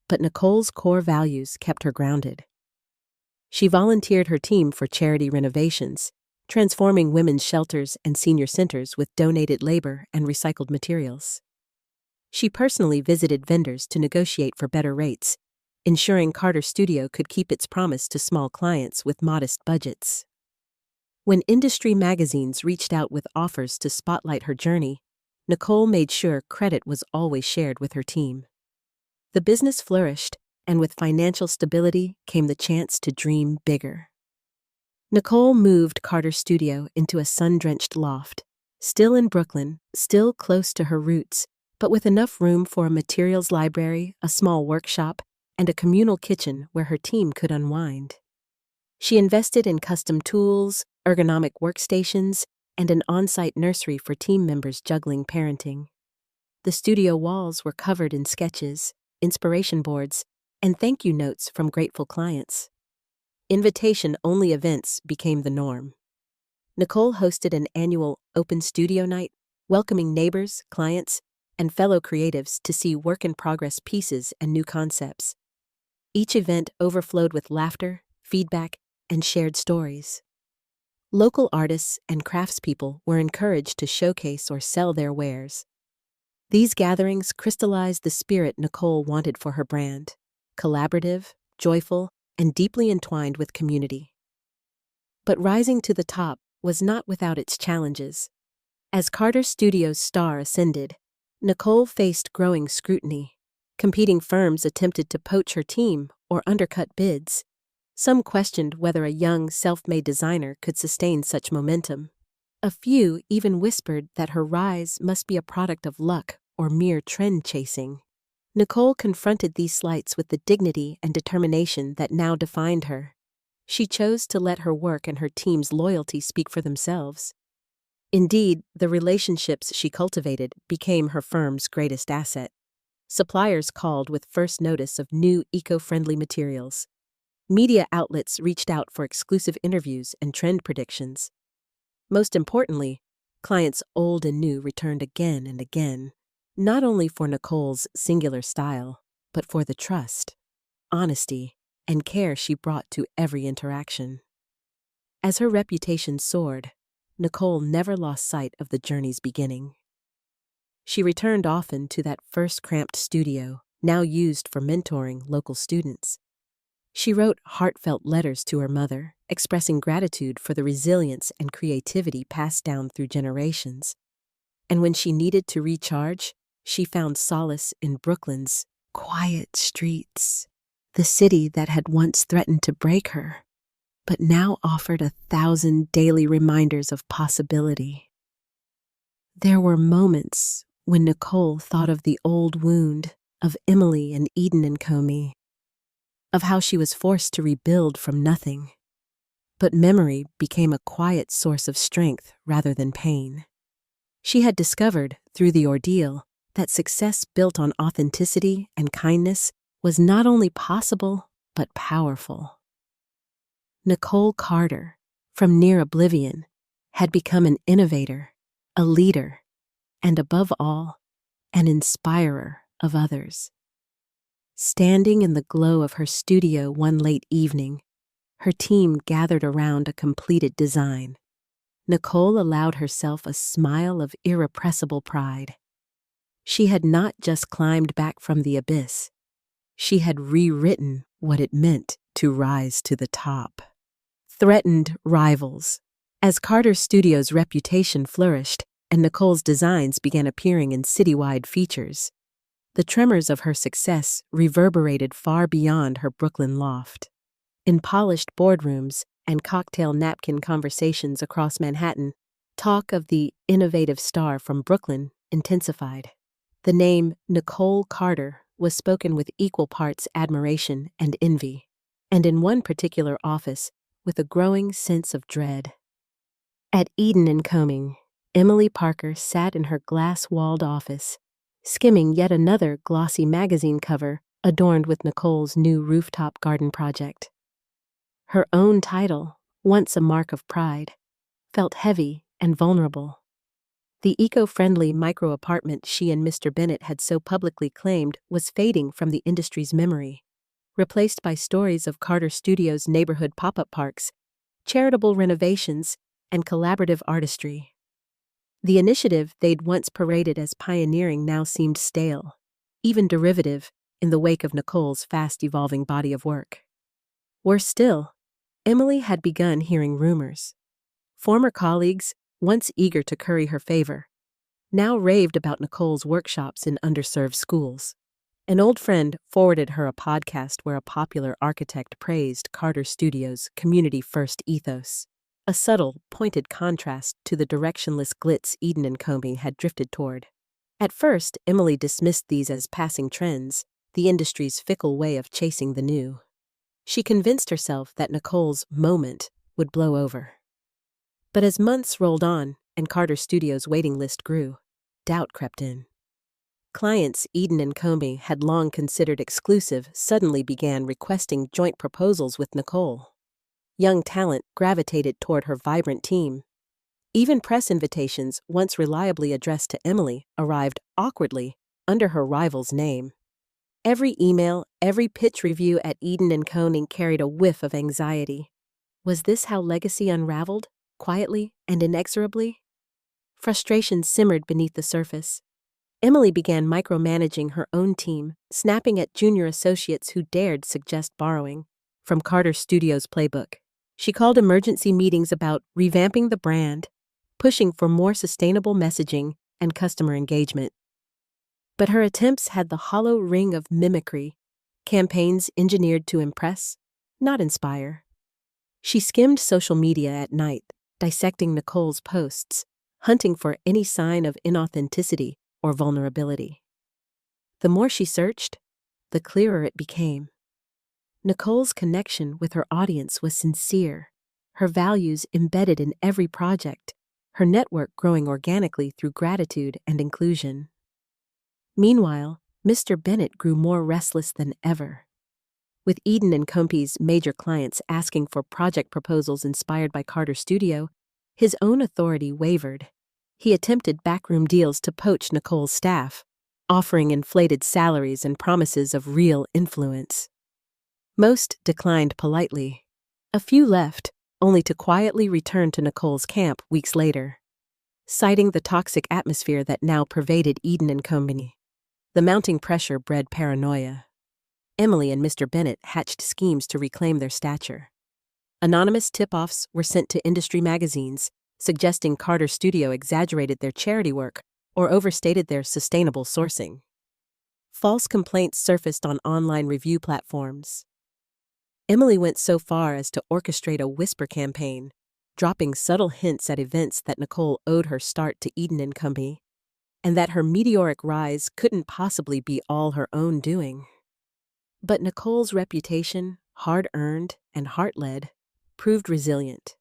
Speaker 1: but Nicole's core values kept her grounded. She volunteered her team for charity renovations, transforming women's shelters and senior centers with donated labor and recycled materials. She personally visited vendors to negotiate for better rates, ensuring Carter Studio could keep its promise to small clients with modest budgets. When industry magazines reached out with offers to spotlight her journey, Nicole made sure credit was always shared with her team. The business flourished, and with financial stability came the chance to dream bigger. Nicole moved Carter Studio into a sun-drenched loft, still in Brooklyn, still close to her roots, but with enough room for a materials library, a small workshop, and a communal kitchen where her team could unwind. She invested in custom tools, ergonomic workstations, and an on-site nursery for team members juggling parenting. The studio walls were covered in sketches, inspiration boards, and thank you notes from grateful clients. Invitation-only events became the norm. Nicole hosted an annual open studio night, welcoming neighbors, clients, and fellow creatives to see work-in-progress pieces and new concepts. Each event overflowed with laughter, feedback, and shared stories. Local artists and craftspeople were encouraged to showcase or sell their wares. These gatherings crystallized the spirit Nicole wanted for her brand: collaborative, joyful, and deeply entwined with community. But rising to the top was not without its challenges. As Carter Studio's star ascended, Nicole faced growing scrutiny. Competing firms attempted to poach her team or undercut bids. Some questioned whether a young, self-made designer could sustain such momentum. A few even whispered that her rise must be a product of luck or mere trend-chasing. Nicole confronted these slights with the dignity and determination that now defined her. She chose to let her work and her team's loyalty speak for themselves. Indeed, the relationships she cultivated became her firm's greatest asset. Suppliers called with first notice of new eco-friendly materials. Media outlets reached out for exclusive interviews and trend predictions. Most importantly, clients old and new returned again and again, not only for Nicole's singular style, but for the trust, honesty, and care she brought to every interaction. As her reputation soared, Nicole never lost sight of the journey's beginning. She returned often to that first cramped studio, now used for mentoring local students. She wrote heartfelt letters to her mother, expressing gratitude for the resilience and creativity passed down through generations. And when she needed to recharge, she found solace in Brooklyn's quiet streets, the city that had once threatened to break her, but now offered 1,000 daily reminders of possibility. There were moments when Nicole thought of the old wound of Emily and Eden and Comey, of how she was forced to rebuild from nothing. But memory became a quiet source of strength rather than pain. She had discovered, through the ordeal, that success built on authenticity and kindness was not only possible, but powerful. Nicole Carter, from near oblivion, had become an innovator, a leader, and above all, an inspirer of others. Standing in the glow of her studio one late evening, her team gathered around a completed design. Nicole allowed herself a smile of irrepressible pride. She had not just climbed back from the abyss. She had rewritten what it meant to rise to the top. Threatened rivals. As Carter Studio's reputation flourished and Nicole's designs began appearing in citywide features, the tremors of her success reverberated far beyond her Brooklyn loft. In polished boardrooms and cocktail napkin conversations across Manhattan, talk of the innovative star from Brooklyn intensified. The name Nicole Carter was spoken with equal parts admiration and envy, and in one particular office, with a growing sense of dread. At Eden and Comey, Emily Parker sat in her glass-walled office, skimming yet another glossy magazine cover adorned with Nicole's new rooftop garden project. Her own title, once a mark of pride, felt heavy and vulnerable. The eco-friendly micro-apartment she and Mr. Bennett had so publicly claimed was fading from the industry's memory, replaced by stories of Carter Studio's neighborhood pop-up parks, charitable renovations, and collaborative artistry. The initiative they'd once paraded as pioneering now seemed stale, even derivative, in the wake of Nicole's fast-evolving body of work. Worse still, Emily had begun hearing rumors. Former colleagues, once eager to curry her favor, now raved about Nicole's workshops in underserved schools. An old friend forwarded her a podcast where a popular architect praised Carter Studios' community-first ethos, a subtle, pointed contrast to the directionless glitz Eden and Company had drifted toward. At first, Emily dismissed these as passing trends, the industry's fickle way of chasing the new. She convinced herself that Nicole's moment would blow over. But as months rolled on and Carter Studios' waiting list grew, doubt crept in. Clients Eden and Company had long considered exclusive suddenly began requesting joint proposals with Nicole. Young talent gravitated toward her vibrant team. Even press invitations, once reliably addressed to Emily, arrived awkwardly under her rival's name. Every email, every pitch review at Eden and Company carried a whiff of anxiety. Was this how legacy unraveled, quietly and inexorably? Frustration simmered beneath the surface. Emily began micromanaging her own team, snapping at junior associates who dared suggest borrowing from Carter Studios' playbook. She called emergency meetings about revamping the brand, pushing for more sustainable messaging and customer engagement. But her attempts had the hollow ring of mimicry, campaigns engineered to impress, not inspire. She skimmed social media at night, dissecting Nicole's posts, hunting for any sign of inauthenticity or vulnerability. The more she searched, the clearer it became. Nicole's connection with her audience was sincere, her values embedded in every project, her network growing organically through gratitude and inclusion. Meanwhile, Mr. Bennett grew more restless than ever. With Eden and Company's major clients asking for project proposals inspired by Carter Studio, his own authority wavered. He attempted backroom deals to poach Nicole's staff, offering inflated salaries and promises of real influence. Most declined politely. A few left, only to quietly return to Nicole's camp weeks later, citing the toxic atmosphere that now pervaded Eden and Company. The mounting pressure bred paranoia. Emily and Mr. Bennett hatched schemes to reclaim their stature. Anonymous tip-offs were sent to industry magazines, suggesting Carter Studio exaggerated their charity work or overstated their sustainable sourcing. False complaints surfaced on online review platforms. Emily went so far as to orchestrate a whisper campaign, dropping subtle hints at events that Nicole owed her start to Eden and Company, and that her meteoric rise couldn't possibly be all her own doing. But Nicole's reputation, hard-earned and heart-led, proved resilient.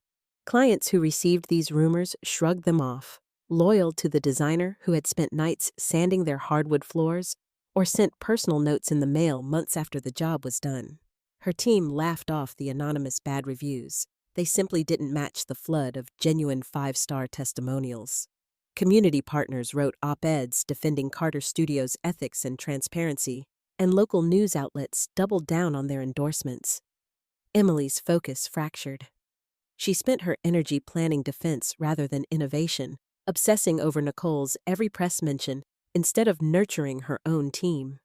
Speaker 1: Clients who received these rumors shrugged them off, loyal to the designer who had spent nights sanding their hardwood floors or sent personal notes in the mail months after the job was done. Her team laughed off the anonymous bad reviews. They simply didn't match the flood of genuine 5-star testimonials. Community partners wrote op-eds defending Carter Studios' ethics and transparency, and local news outlets doubled down on their endorsements. Emily's focus fractured. She spent her energy planning defense rather than innovation, obsessing over Nicole's every press mention instead of nurturing her own team.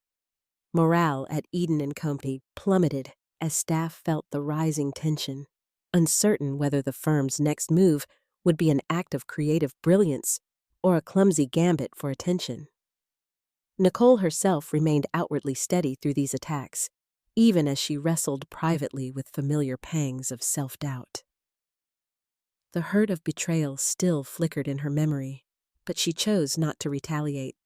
Speaker 1: Morale at Eden and Company plummeted as staff felt the rising tension, uncertain whether the firm's next move would be an act of creative brilliance or a clumsy gambit for attention. Nicole herself remained outwardly steady through these attacks, even as she wrestled privately with familiar pangs of self-doubt. The hurt of betrayal still flickered in her memory, but she chose not to retaliate.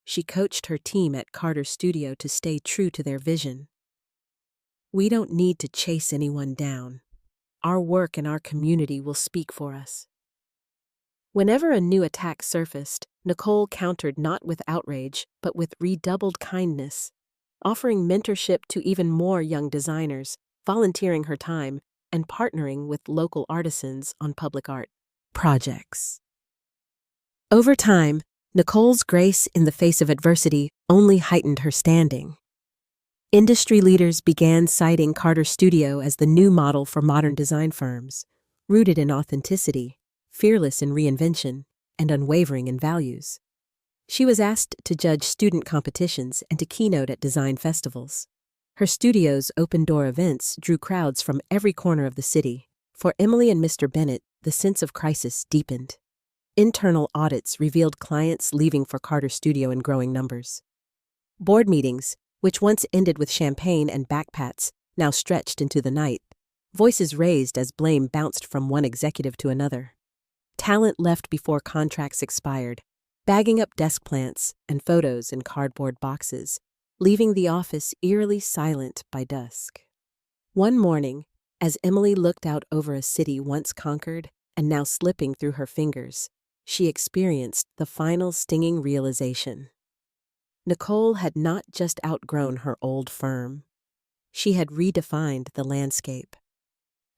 Speaker 1: She coached her team at Carter Studio to stay true to their vision. We don't need to chase anyone down. Our work and our community will speak for us. Whenever a new attack surfaced, Nicole countered not with outrage, but with redoubled kindness, offering mentorship to even more young designers, volunteering her time, and partnering with local artisans on public art projects. Over time, Nicole's grace in the face of adversity only heightened her standing. Industry leaders began citing Carter Studio as the new model for modern design firms, rooted in authenticity, fearless in reinvention, and unwavering in values. She was asked to judge student competitions and to keynote at design festivals. Her studio's open-door events drew crowds from every corner of the city. For Emily and Mr. Bennett, the sense of crisis deepened. Internal audits revealed clients leaving for Carter Studio in growing numbers. Board meetings, which once ended with champagne and backpats, now stretched into the night. Voices raised as blame bounced from one executive to another. Talent left before contracts expired, bagging up desk plants and photos in cardboard boxes, leaving the office eerily silent by dusk. One morning, as Emily looked out over a city once conquered and now slipping through her fingers, she experienced the final stinging realization. Nicole had not just outgrown her old firm. She had redefined the landscape.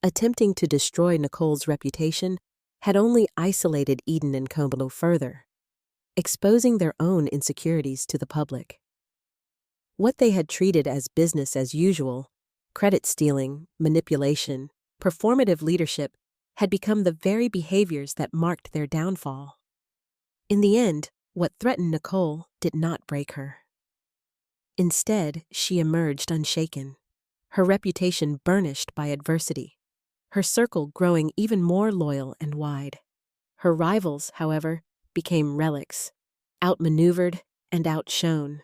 Speaker 1: Attempting to destroy Nicole's reputation had only isolated Eden and Company further, exposing their own insecurities to the public. What they had treated as business as usual, credit stealing, manipulation, performative leadership, had become the very behaviors that marked their downfall. In the end, what threatened Nicole did not break her. Instead, she emerged unshaken, her reputation burnished by adversity, her circle growing even more loyal and wide. Her rivals, however, became relics, outmaneuvered and outshone.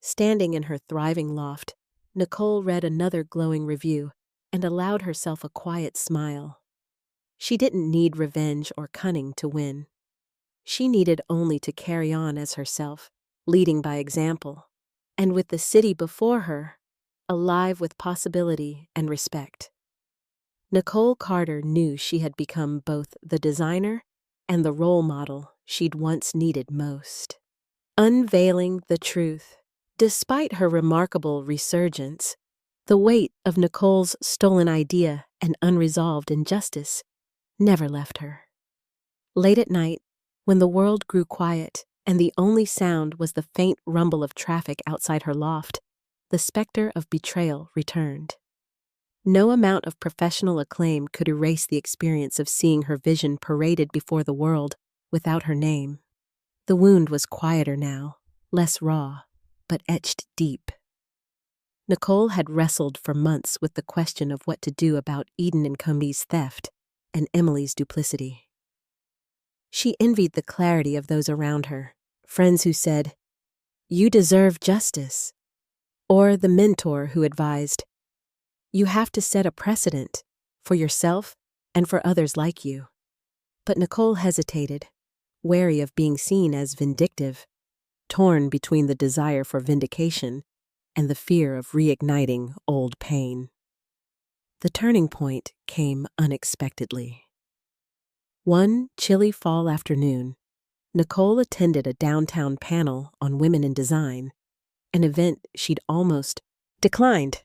Speaker 1: Standing in her thriving loft, Nicole read another glowing review and allowed herself a quiet smile. She didn't need revenge or cunning to win. She needed only to carry on as herself, leading by example, and with the city before her, alive with possibility and respect. Nicole Carter knew she had become both the designer and the role model she'd once needed most. Unveiling the truth. Despite her remarkable resurgence, the weight of Nicole's stolen idea and unresolved injustice never left her. Late at night, when the world grew quiet and the only sound was the faint rumble of traffic outside her loft, the specter of betrayal returned. No amount of professional acclaim could erase the experience of seeing her vision paraded before the world without her name. The wound was quieter now, less raw, but etched deep. Nicole had wrestled for months with the question of what to do about Eden and Company's theft and Emily's duplicity. She envied the clarity of those around her, friends who said, "You deserve justice," or the mentor who advised, "You have to set a precedent for yourself and for others like you." But Nicole hesitated, wary of being seen as vindictive, torn between the desire for vindication and the fear of reigniting old pain. The turning point came unexpectedly. One chilly fall afternoon, Nicole attended a downtown panel on women in design, an event she'd almost declined.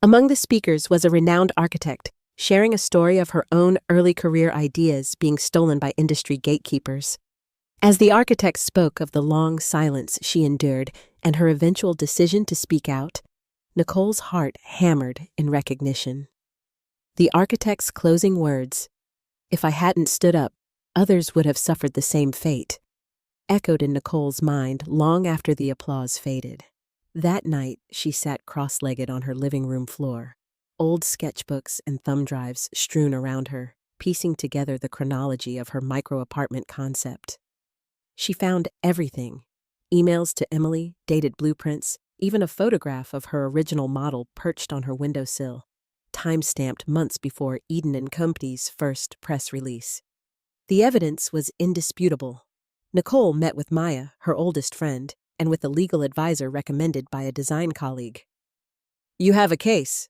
Speaker 1: Among the speakers was a renowned architect sharing a story of her own early career ideas being stolen by industry gatekeepers. As the architect spoke of the long silence she endured and her eventual decision to speak out, Nicole's heart hammered in recognition. The architect's closing words, "If I hadn't stood up, others would have suffered the same fate," echoed in Nicole's mind long after the applause faded. That night, she sat cross-legged on her living room floor, old sketchbooks and thumb drives strewn around her, piecing together the chronology of her micro-apartment concept. She found everything: emails to Emily, dated blueprints, even a photograph of her original model perched on her windowsill, time-stamped months before Eden and Company's first press release. The evidence was indisputable. Nicole met with Maya, her oldest friend, and with a legal advisor recommended by a design colleague. "You have a case,"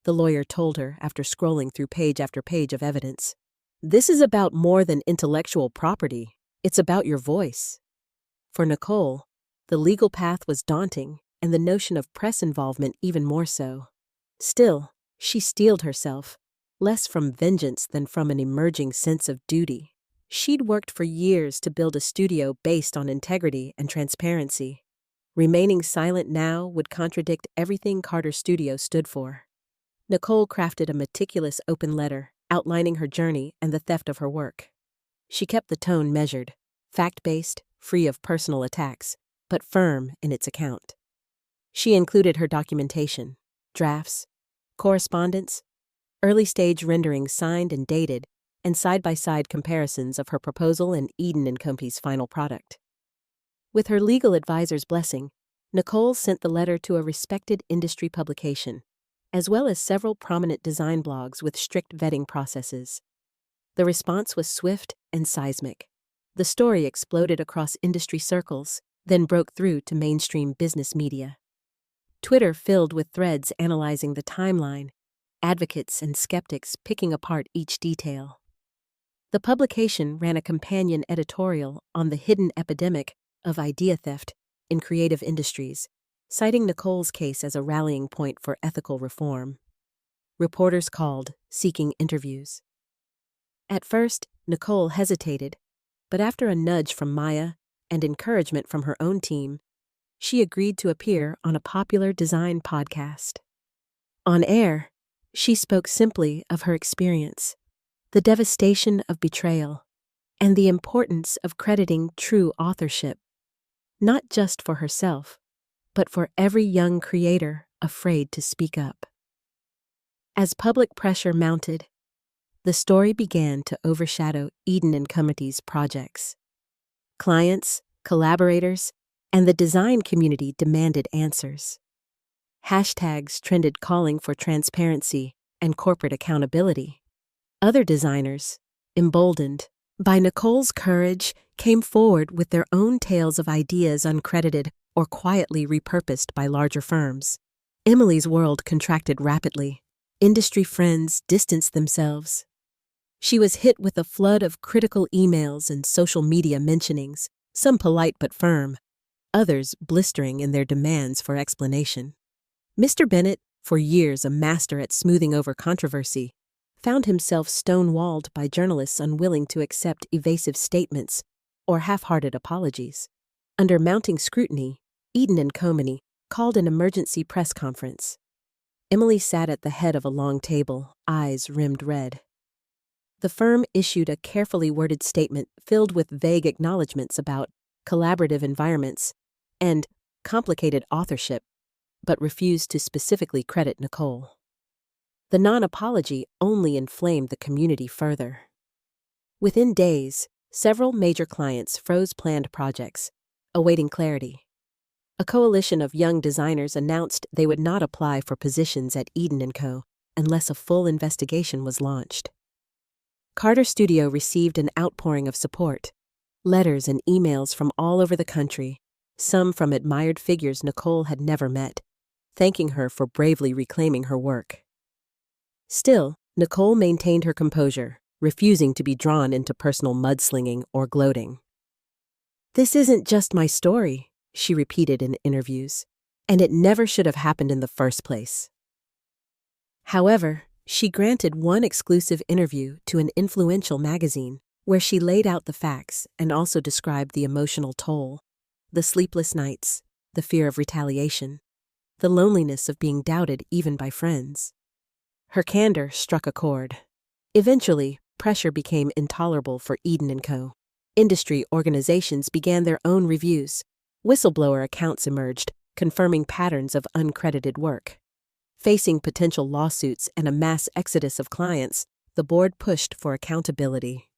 Speaker 1: the lawyer told her after scrolling through page after page of evidence. "This is about more than intellectual property. It's about your voice." For Nicole, the legal path was daunting, and the notion of press involvement even more so. Still, she steeled herself, less from vengeance than from an emerging sense of duty. She'd worked for years to build a studio based on integrity and transparency. Remaining silent now would contradict everything Carter Studio stood for. Nicole crafted a meticulous open letter outlining her journey and the theft of her work. She kept the tone measured, fact-based, free of personal attacks, but firm in its account. She included her documentation, drafts, correspondence, early-stage renderings signed and dated, and side-by-side comparisons of her proposal and Eden & Company's final product. With her legal advisor's blessing, Nicole sent the letter to a respected industry publication, as well as several prominent design blogs with strict vetting processes. The response was swift and seismic. The story exploded across industry circles, then broke through to mainstream business media. Twitter filled with threads analyzing the timeline, advocates and skeptics picking apart each detail. The publication ran a companion editorial on the hidden epidemic of idea theft in creative industries, citing Nicole's case as a rallying point for ethical reform. Reporters called, seeking interviews. At first, Nicole hesitated, but after a nudge from Maya and encouragement from her own team, she agreed to appear on a popular design podcast. On air, she spoke simply of her experience, the devastation of betrayal, and the importance of crediting true authorship, not just for herself, but for every young creator afraid to speak up. As public pressure mounted, the story began to overshadow Eden & Company's projects. Clients, collaborators, and the design community demanded answers. Hashtags trended calling for transparency and corporate accountability. Other designers, emboldened by Nicole's courage, came forward with their own tales of ideas uncredited or quietly repurposed by larger firms. Emily's world contracted rapidly. Industry friends distanced themselves. She was hit with a flood of critical emails and social media mentionings, some polite but firm, others blistering in their demands for explanation. Mr. Bennett, for years a master at smoothing over controversy, found himself stonewalled by journalists unwilling to accept evasive statements or half-hearted apologies. Under mounting scrutiny, Eden & Company called an emergency press conference. Emily sat at the head of a long table, eyes rimmed red. The firm issued a carefully worded statement filled with vague acknowledgments about collaborative environments and complicated authorship, but refused to specifically credit Nicole. The non-apology only inflamed the community further. Within days, several major clients froze planned projects, awaiting clarity. A coalition of young designers announced they would not apply for positions at Eden & Co. unless a full investigation was launched. Carter Studio received an outpouring of support, letters and emails from all over the country, some from admired figures Nicole had never met, thanking her for bravely reclaiming her work. Still, Nicole maintained her composure, refusing to be drawn into personal mudslinging or gloating. "This isn't just my story," she repeated in interviews, "and it never should have happened in the first place." However, she granted one exclusive interview to an influential magazine where she laid out the facts and also described the emotional toll, the sleepless nights, the fear of retaliation, the loneliness of being doubted even by friends. Her candor struck a chord. Eventually, pressure became intolerable for Eden & Co. Industry organizations began their own reviews. Whistleblower accounts emerged, confirming patterns of uncredited work. Facing potential lawsuits and a mass exodus of clients, the board pushed for accountability.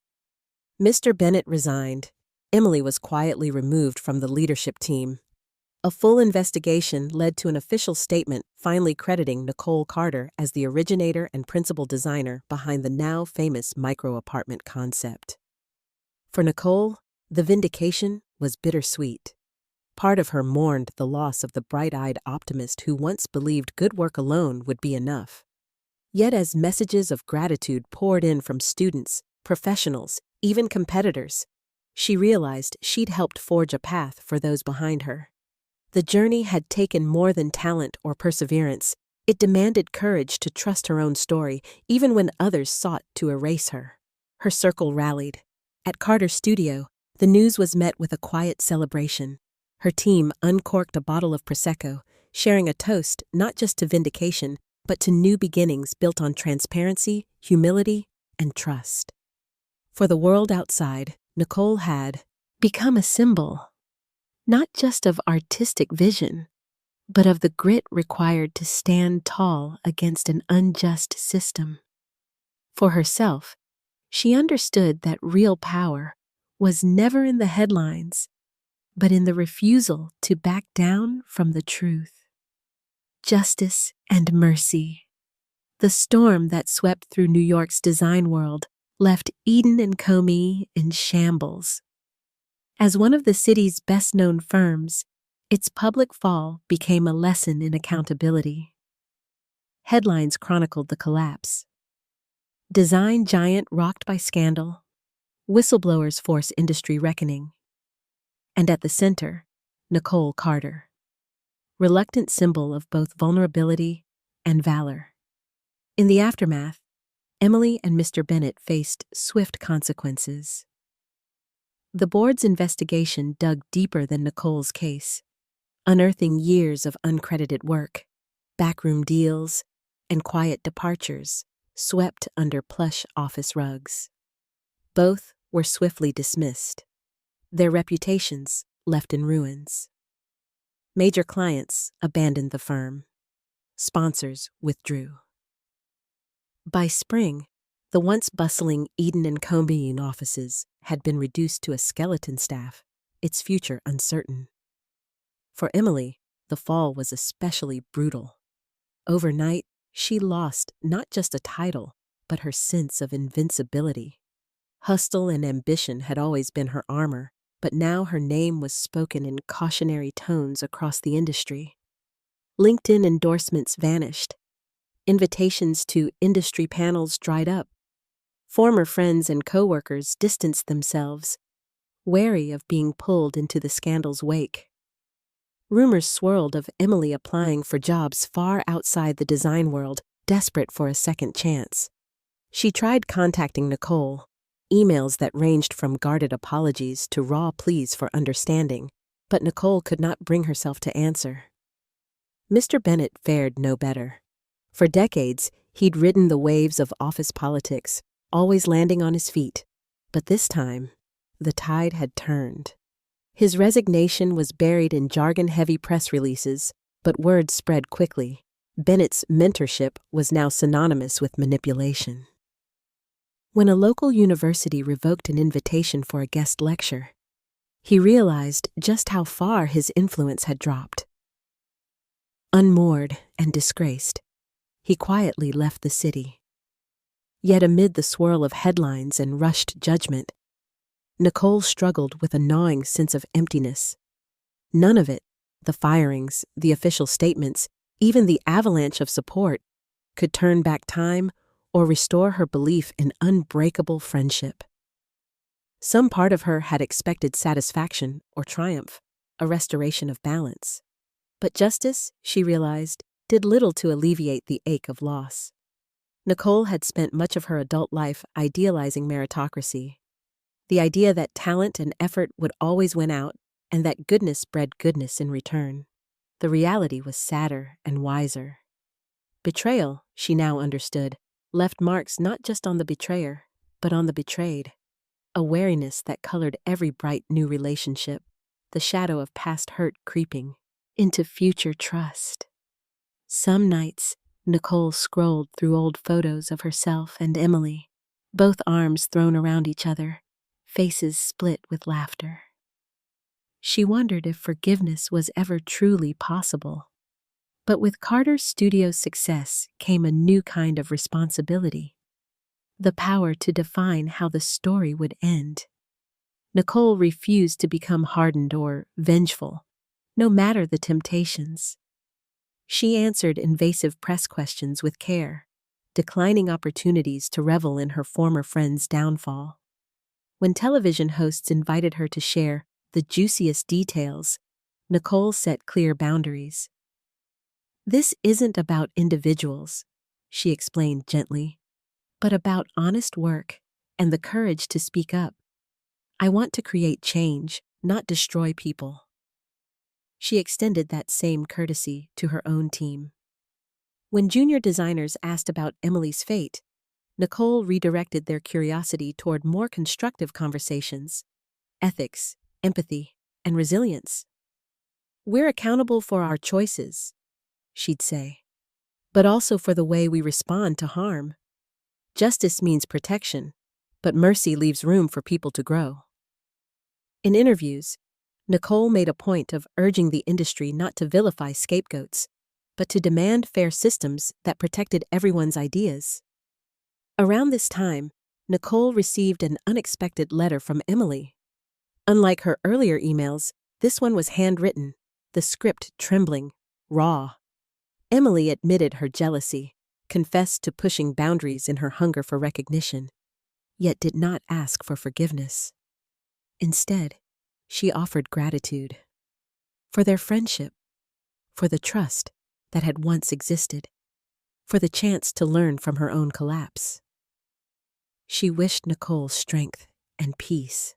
Speaker 1: Mr. Bennett resigned. Emily was quietly removed from the leadership team. A full investigation led to an official statement finally crediting Nicole Carter as the originator and principal designer behind the now famous micro-apartment concept. For Nicole, the vindication was bittersweet. Part of her mourned the loss of the bright-eyed optimist who once believed good work alone would be enough. Yet as messages of gratitude poured in from students, professionals, even competitors, she realized she'd helped forge a path for those behind her. The journey had taken more than talent or perseverance. It demanded courage to trust her own story, even when others sought to erase her. Her circle rallied. At Carter Studio, the news was met with a quiet celebration. Her team uncorked a bottle of Prosecco, sharing a toast not just to vindication, but to new beginnings built on transparency, humility, and trust. For the world outside, Nicole had, become a symbol, not just of artistic vision, but of the grit required to stand tall against an unjust system. For herself, she understood that real power was never in the headlines, but in the refusal to back down from the truth. Justice and mercy. The storm that swept through New York's design world left Eden and Comey in shambles. As one of the city's best-known firms, its public fall became a lesson in accountability. Headlines chronicled the collapse. Design giant rocked by scandal, whistleblowers force industry reckoning. And at the center, Nicole Carter, reluctant symbol of both vulnerability and valor. In the aftermath, Emily and Mr. Bennett faced swift consequences. The board's investigation dug deeper than Nicole's case, unearthing years of uncredited work, backroom deals, and quiet departures swept under plush office rugs. Both were swiftly dismissed, their reputations left in ruins. Major clients abandoned the firm. Sponsors withdrew. By spring, the once bustling Eden and Comey offices had been reduced to a skeleton staff, its future uncertain. For Emily, the fall was especially brutal. Overnight, she lost not just a title, but her sense of invincibility. Hustle and ambition had always been her armor, but now her name was spoken in cautionary tones across the industry. LinkedIn endorsements vanished. Invitations to industry panels dried up. Former friends and coworkers distanced themselves, wary of being pulled into the scandal's wake. Rumors swirled of Emily applying for jobs far outside the design world, desperate for a second chance. She tried contacting Nicole, emails that ranged from guarded apologies to raw pleas for understanding, but Nicole could not bring herself to answer. Mr. Bennett fared no better. For decades, he'd ridden the waves of office politics, always landing on his feet. But this time, the tide had turned. His resignation was buried in jargon-heavy press releases, but word spread quickly. Bennett's mentorship was now synonymous with manipulation. When a local university revoked an invitation for a guest lecture, he realized just how far his influence had dropped. Unmoored and disgraced, he quietly left the city. Yet amid the swirl of headlines and rushed judgment, Nicole struggled with a gnawing sense of emptiness. None of it, the firings, the official statements, even the avalanche of support, could turn back time or restore her belief in unbreakable friendship. Some part of her had expected satisfaction or triumph, a restoration of balance. But justice, she realized, did little to alleviate the ache of loss. Nicole had spent much of her adult life idealizing meritocracy, the idea that talent and effort would always win out and that goodness bred goodness in return. The reality was sadder and wiser. Betrayal, she now understood, left marks not just on the betrayer, but on the betrayed. A wariness that colored every bright new relationship, the shadow of past hurt creeping into future trust. Some nights, Nicole scrolled through old photos of herself and Emily, both arms thrown around each other, faces split with laughter. She wondered if forgiveness was ever truly possible. But with Carter's studio's success came a new kind of responsibility, the power to define how the story would end. Nicole refused to become hardened or vengeful, no matter the temptations. She answered invasive press questions with care, declining opportunities to revel in her former friend's downfall. When television hosts invited her to share the juiciest details, Nicole set clear boundaries. "This isn't about individuals," she explained gently, "but about honest work and the courage to speak up. I want to create change, not destroy people." She extended that same courtesy to her own team. When junior designers asked about Emily's fate, Nicole redirected their curiosity toward more constructive conversations: ethics, empathy, and resilience. We're accountable for our choices, she'd say, but also for the way we respond to harm. Justice means protection, but mercy leaves room for people to grow. In interviews, Nicole made a point of urging the industry not to vilify scapegoats, but to demand fair systems that protected everyone's ideas. Around this time, Nicole received an unexpected letter from Emily. Unlike her earlier emails, this one was handwritten, the script trembling, raw. Emily admitted her jealousy, confessed to pushing boundaries in her hunger for recognition, yet did not ask for forgiveness. Instead, she offered gratitude for their friendship, for the trust that had once existed, for the chance to learn from her own collapse. She wished Nicole strength and peace.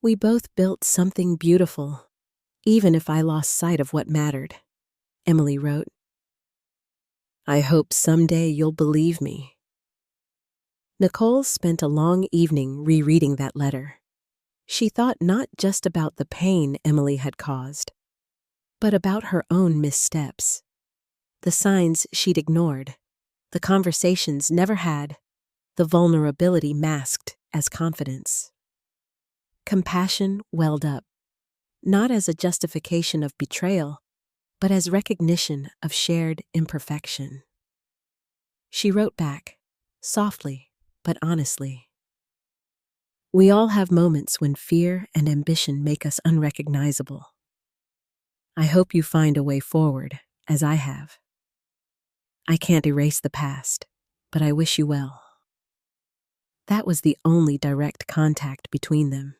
Speaker 1: We both built something beautiful, even if I lost sight of what mattered, Emily wrote. I hope someday you'll believe me. Nicole spent a long evening rereading that letter. She thought not just about the pain Emily had caused, but about her own missteps, the signs she'd ignored, the conversations never had, the vulnerability masked as confidence. Compassion welled up, not as a justification of betrayal, but as recognition of shared imperfection. She wrote back, softly but honestly. We all have moments when fear and ambition make us unrecognizable. I hope you find a way forward, as I have. I can't erase the past, but I wish you well. That was the only direct contact between them.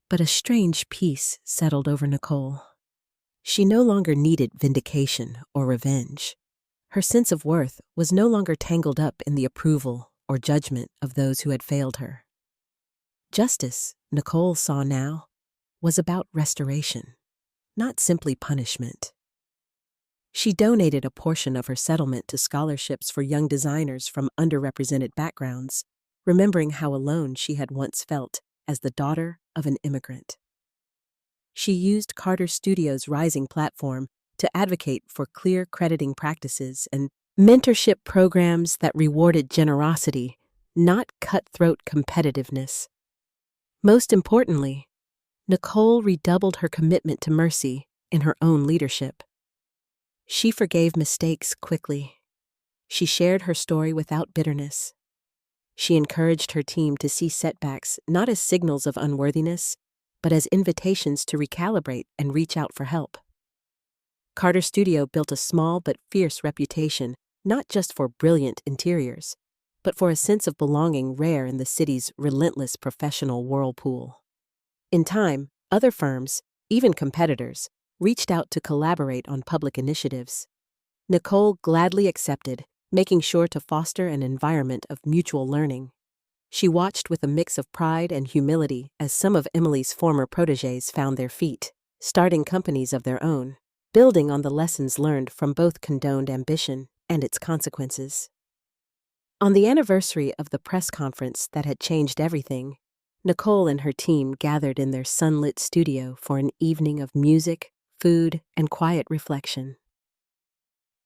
Speaker 1: But a strange peace settled over Nicole. She no longer needed vindication or revenge. Her sense of worth was no longer tangled up in the approval or judgment of those who had failed her. Justice, Nicole saw now, was about restoration, not simply punishment. She donated a portion of her settlement to scholarships for young designers from underrepresented backgrounds, remembering how alone she had once felt as the daughter of an immigrant. She used Carter Studios' rising platform to advocate for clear crediting practices and mentorship programs that rewarded generosity, not cutthroat competitiveness. Most importantly, Nicole redoubled her commitment to mercy in her own leadership. She forgave mistakes quickly. She shared her story without bitterness. She encouraged her team to see setbacks not as signals of unworthiness, but as invitations to recalibrate and reach out for help. Carter Studio built a small but fierce reputation, not just for brilliant interiors, but for a sense of belonging rare in the city's relentless professional whirlpool. In time, other firms, even competitors, reached out to collaborate on public initiatives. Nicole gladly accepted, making sure to foster an environment of mutual learning. She watched with a mix of pride and humility as some of Emily's former protégés found their feet, starting companies of their own, building on the lessons learned from both condoned ambition and its consequences. On the anniversary of the press conference that had changed everything, Nicole and her team gathered in their sunlit studio for an evening of music, food, and quiet reflection.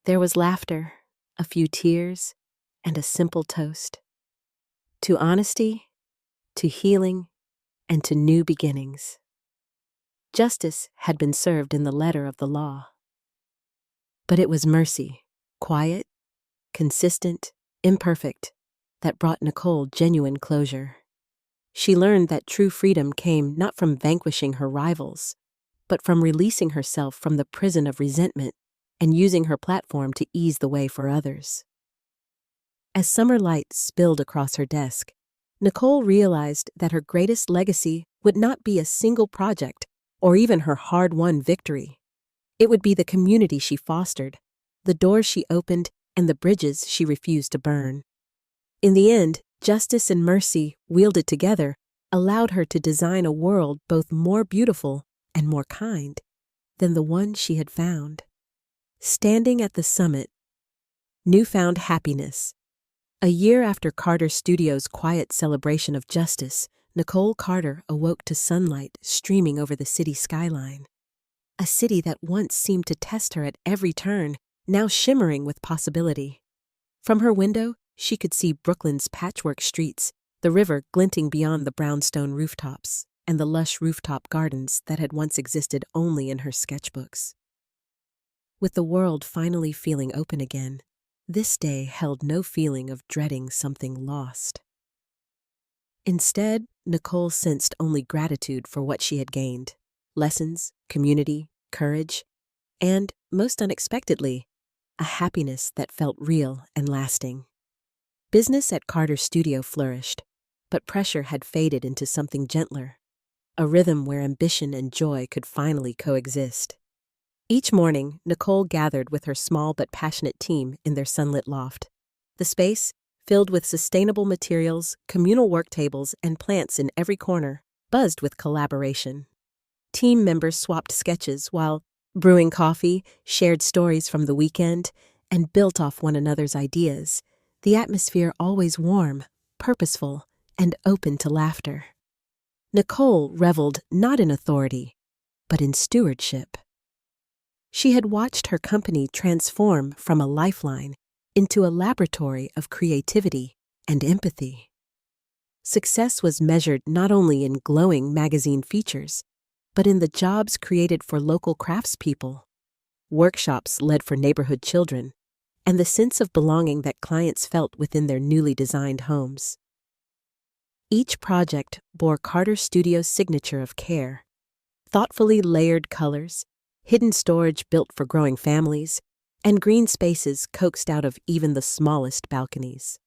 Speaker 1: There was laughter, a few tears, and a simple toast. To honesty, to healing, and to new beginnings. Justice had been served in the letter of the law. But it was mercy, quiet, consistent, imperfect, that brought Nicole genuine closure. She learned that true freedom came not from vanquishing her rivals, but from releasing herself from the prison of resentment and using her platform to ease the way for others. As summer light spilled across her desk, Nicole realized that her greatest legacy would not be a single project or even her hard-won victory. It would be the community she fostered, the doors she opened, and the bridges she refused to burn. In the end, justice and mercy, wielded together, allowed her to design a world both more beautiful and more kind than the one she had found. Standing at the summit, newfound happiness. A year after Carter Studios' quiet celebration of justice, Nicole Carter awoke to sunlight streaming over the city skyline. A city that once seemed to test her at every turn, now shimmering with possibility. From her window, she could see Brooklyn's patchwork streets, the river glinting beyond the brownstone rooftops, and the lush rooftop gardens that had once existed only in her sketchbooks. With the world finally feeling open again, this day held no feeling of dreading something lost. Instead, Nicole sensed only gratitude for what she had gained: lessons, community, courage, and, most unexpectedly, a happiness that felt real and lasting. Business at Carter's studio flourished, but pressure had faded into something gentler, a rhythm where ambition and joy could finally coexist. Each morning, Nicole gathered with her small but passionate team in their sunlit loft. The space, filled with sustainable materials, communal work tables, and plants in every corner, buzzed with collaboration. Team members swapped sketches while, brewing coffee, shared stories from the weekend, and built off one another's ideas, the atmosphere always warm, purposeful, and open to laughter. Nicole reveled not in authority, but in stewardship. She had watched her company transform from a lifeline into a laboratory of creativity and empathy. Success was measured not only in glowing magazine features, but in the jobs created for local craftspeople, workshops led for neighborhood children, and the sense of belonging that clients felt within their newly designed homes. Each project bore Carter Studio's signature of care: thoughtfully layered colors, hidden storage built for growing families, and green spaces coaxed out of even the smallest balconies.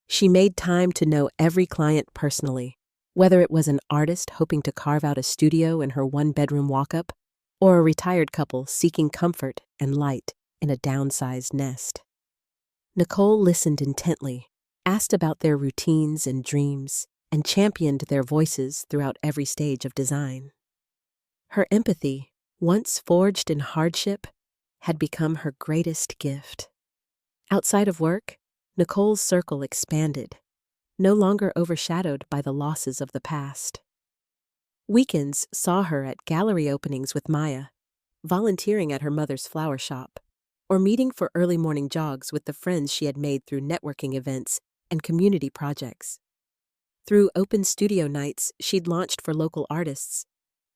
Speaker 1: She made time to know every client personally, whether it was an artist hoping to carve out a studio in her one-bedroom walk-up, or a retired couple seeking comfort and light in a downsized nest. Nicole listened intently, asked about their routines and dreams, and championed their voices throughout every stage of design. Her empathy, once forged in hardship, had become her greatest gift. Outside of work, Nicole's circle expanded, no longer overshadowed by the losses of the past. Weekends saw her at gallery openings with Maya, volunteering at her mother's flower shop, or meeting for early morning jogs with the friends she had made through networking events and community projects. Through open studio nights she'd launched for local artists,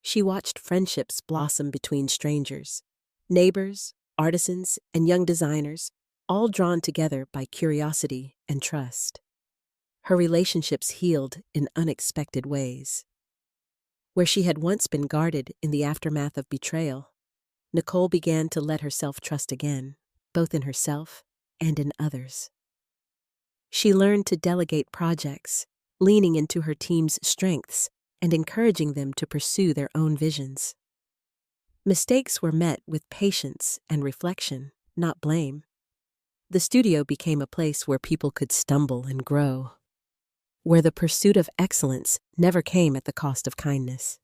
Speaker 1: she watched friendships blossom between strangers, neighbors, artisans, and young designers, all drawn together by curiosity and trust. Her relationships healed in unexpected ways. Where she had once been guarded in the aftermath of betrayal, Nicole began to let herself trust again, both in herself and in others. She learned to delegate projects, leaning into her team's strengths and encouraging them to pursue their own visions. Mistakes were met with patience and reflection, not blame. The studio became a place where people could stumble and grow, where the pursuit of excellence never came at the cost of kindness.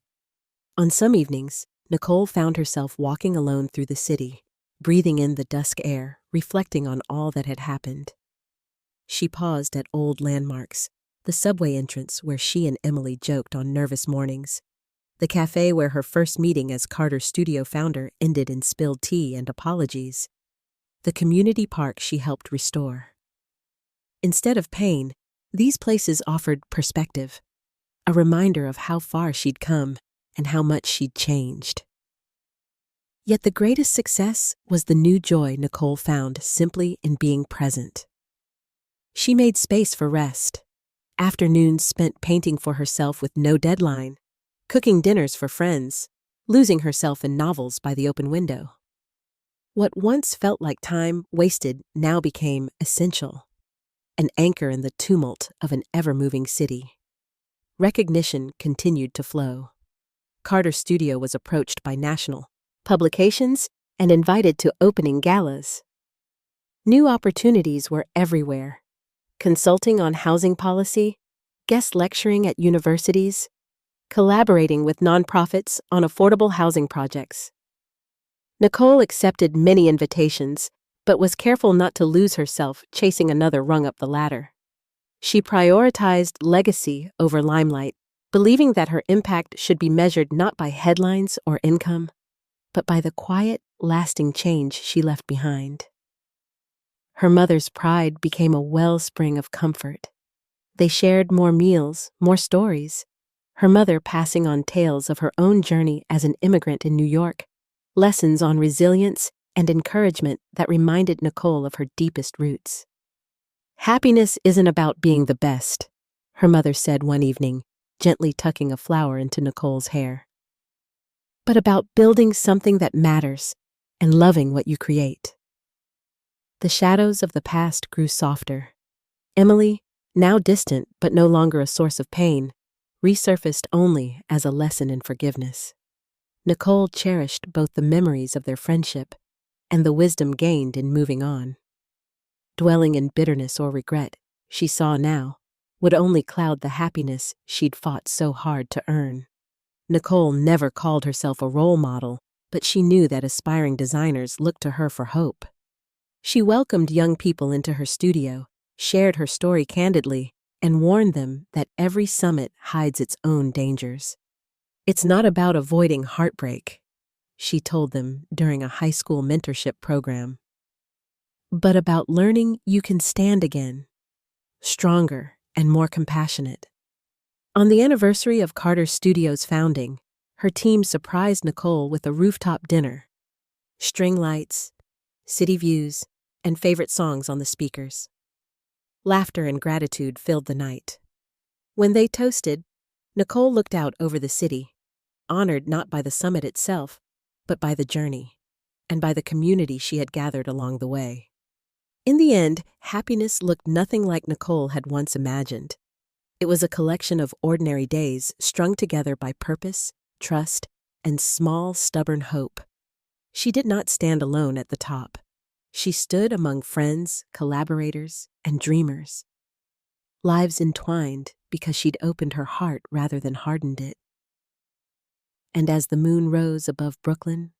Speaker 1: On some evenings, Nicole found herself walking alone through the city, breathing in the dusk air, reflecting on all that had happened. She paused at old landmarks, the subway entrance where she and Emily joked on nervous mornings, the cafe where her first meeting as Carter Studio founder ended in spilled tea and apologies, the community park she helped restore. Instead of pain, these places offered perspective, a reminder of how far she'd come and how much she'd changed. Yet the greatest success was the new joy Nicole found simply in being present. She made space for rest, afternoons spent painting for herself with no deadline, cooking dinners for friends, losing herself in novels by the open window. What once felt like time wasted now became essential, an anchor in the tumult of an ever-moving city. Recognition continued to flow. Carter Studio was approached by national publications and invited to opening galas. New opportunities were everywhere: consulting on housing policy, guest lecturing at universities, collaborating with nonprofits on affordable housing projects. Nicole accepted many invitations, but was careful not to lose herself chasing another rung up the ladder. She prioritized legacy over limelight, believing that her impact should be measured not by headlines or income, but by the quiet, lasting change she left behind. Her mother's pride became a wellspring of comfort. They shared more meals, more stories, her mother passing on tales of her own journey as an immigrant in New York, lessons on resilience and encouragement that reminded Nicole of her deepest roots. "Happiness isn't about being the best," her mother said one evening, gently tucking a flower into Nicole's hair, "but about building something that matters and loving what you create." The shadows of the past grew softer. Emily, now distant but no longer a source of pain, resurfaced only as a lesson in forgiveness. Nicole cherished both the memories of their friendship and the wisdom gained in moving on. Dwelling in bitterness or regret, she saw now, would only cloud the happiness she'd fought so hard to earn. Nicole never called herself a role model, but she knew that aspiring designers looked to her for hope. She welcomed young people into her studio, shared her story candidly, and warned them that every summit hides its own dangers. "It's not about avoiding heartbreak," she told them during a high school mentorship program, "but about learning you can stand again, stronger and more compassionate." On the anniversary of Carter Studios' founding, her team surprised Nicole with a rooftop dinner. String lights, city views, and favorite songs on the speakers. Laughter and gratitude filled the night. When they toasted, Nicole looked out over the city, honored not by the summit itself, but by the journey, and by the community she had gathered along the way. In the end, happiness looked nothing like Nicole had once imagined. It was a collection of ordinary days strung together by purpose, trust, and small, stubborn hope. She did not stand alone at the top. She stood among friends, collaborators, and dreamers. Lives entwined because she'd opened her heart rather than hardened it. And as the moon rose above Brooklyn,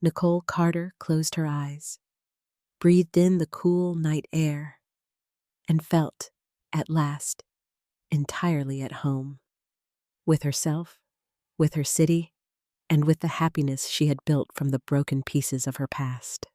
Speaker 1: Nicole Carter closed her eyes, breathed in the cool night air, and felt, at last, entirely at home. With herself, with her city, and with the happiness she had built from the broken pieces of her past.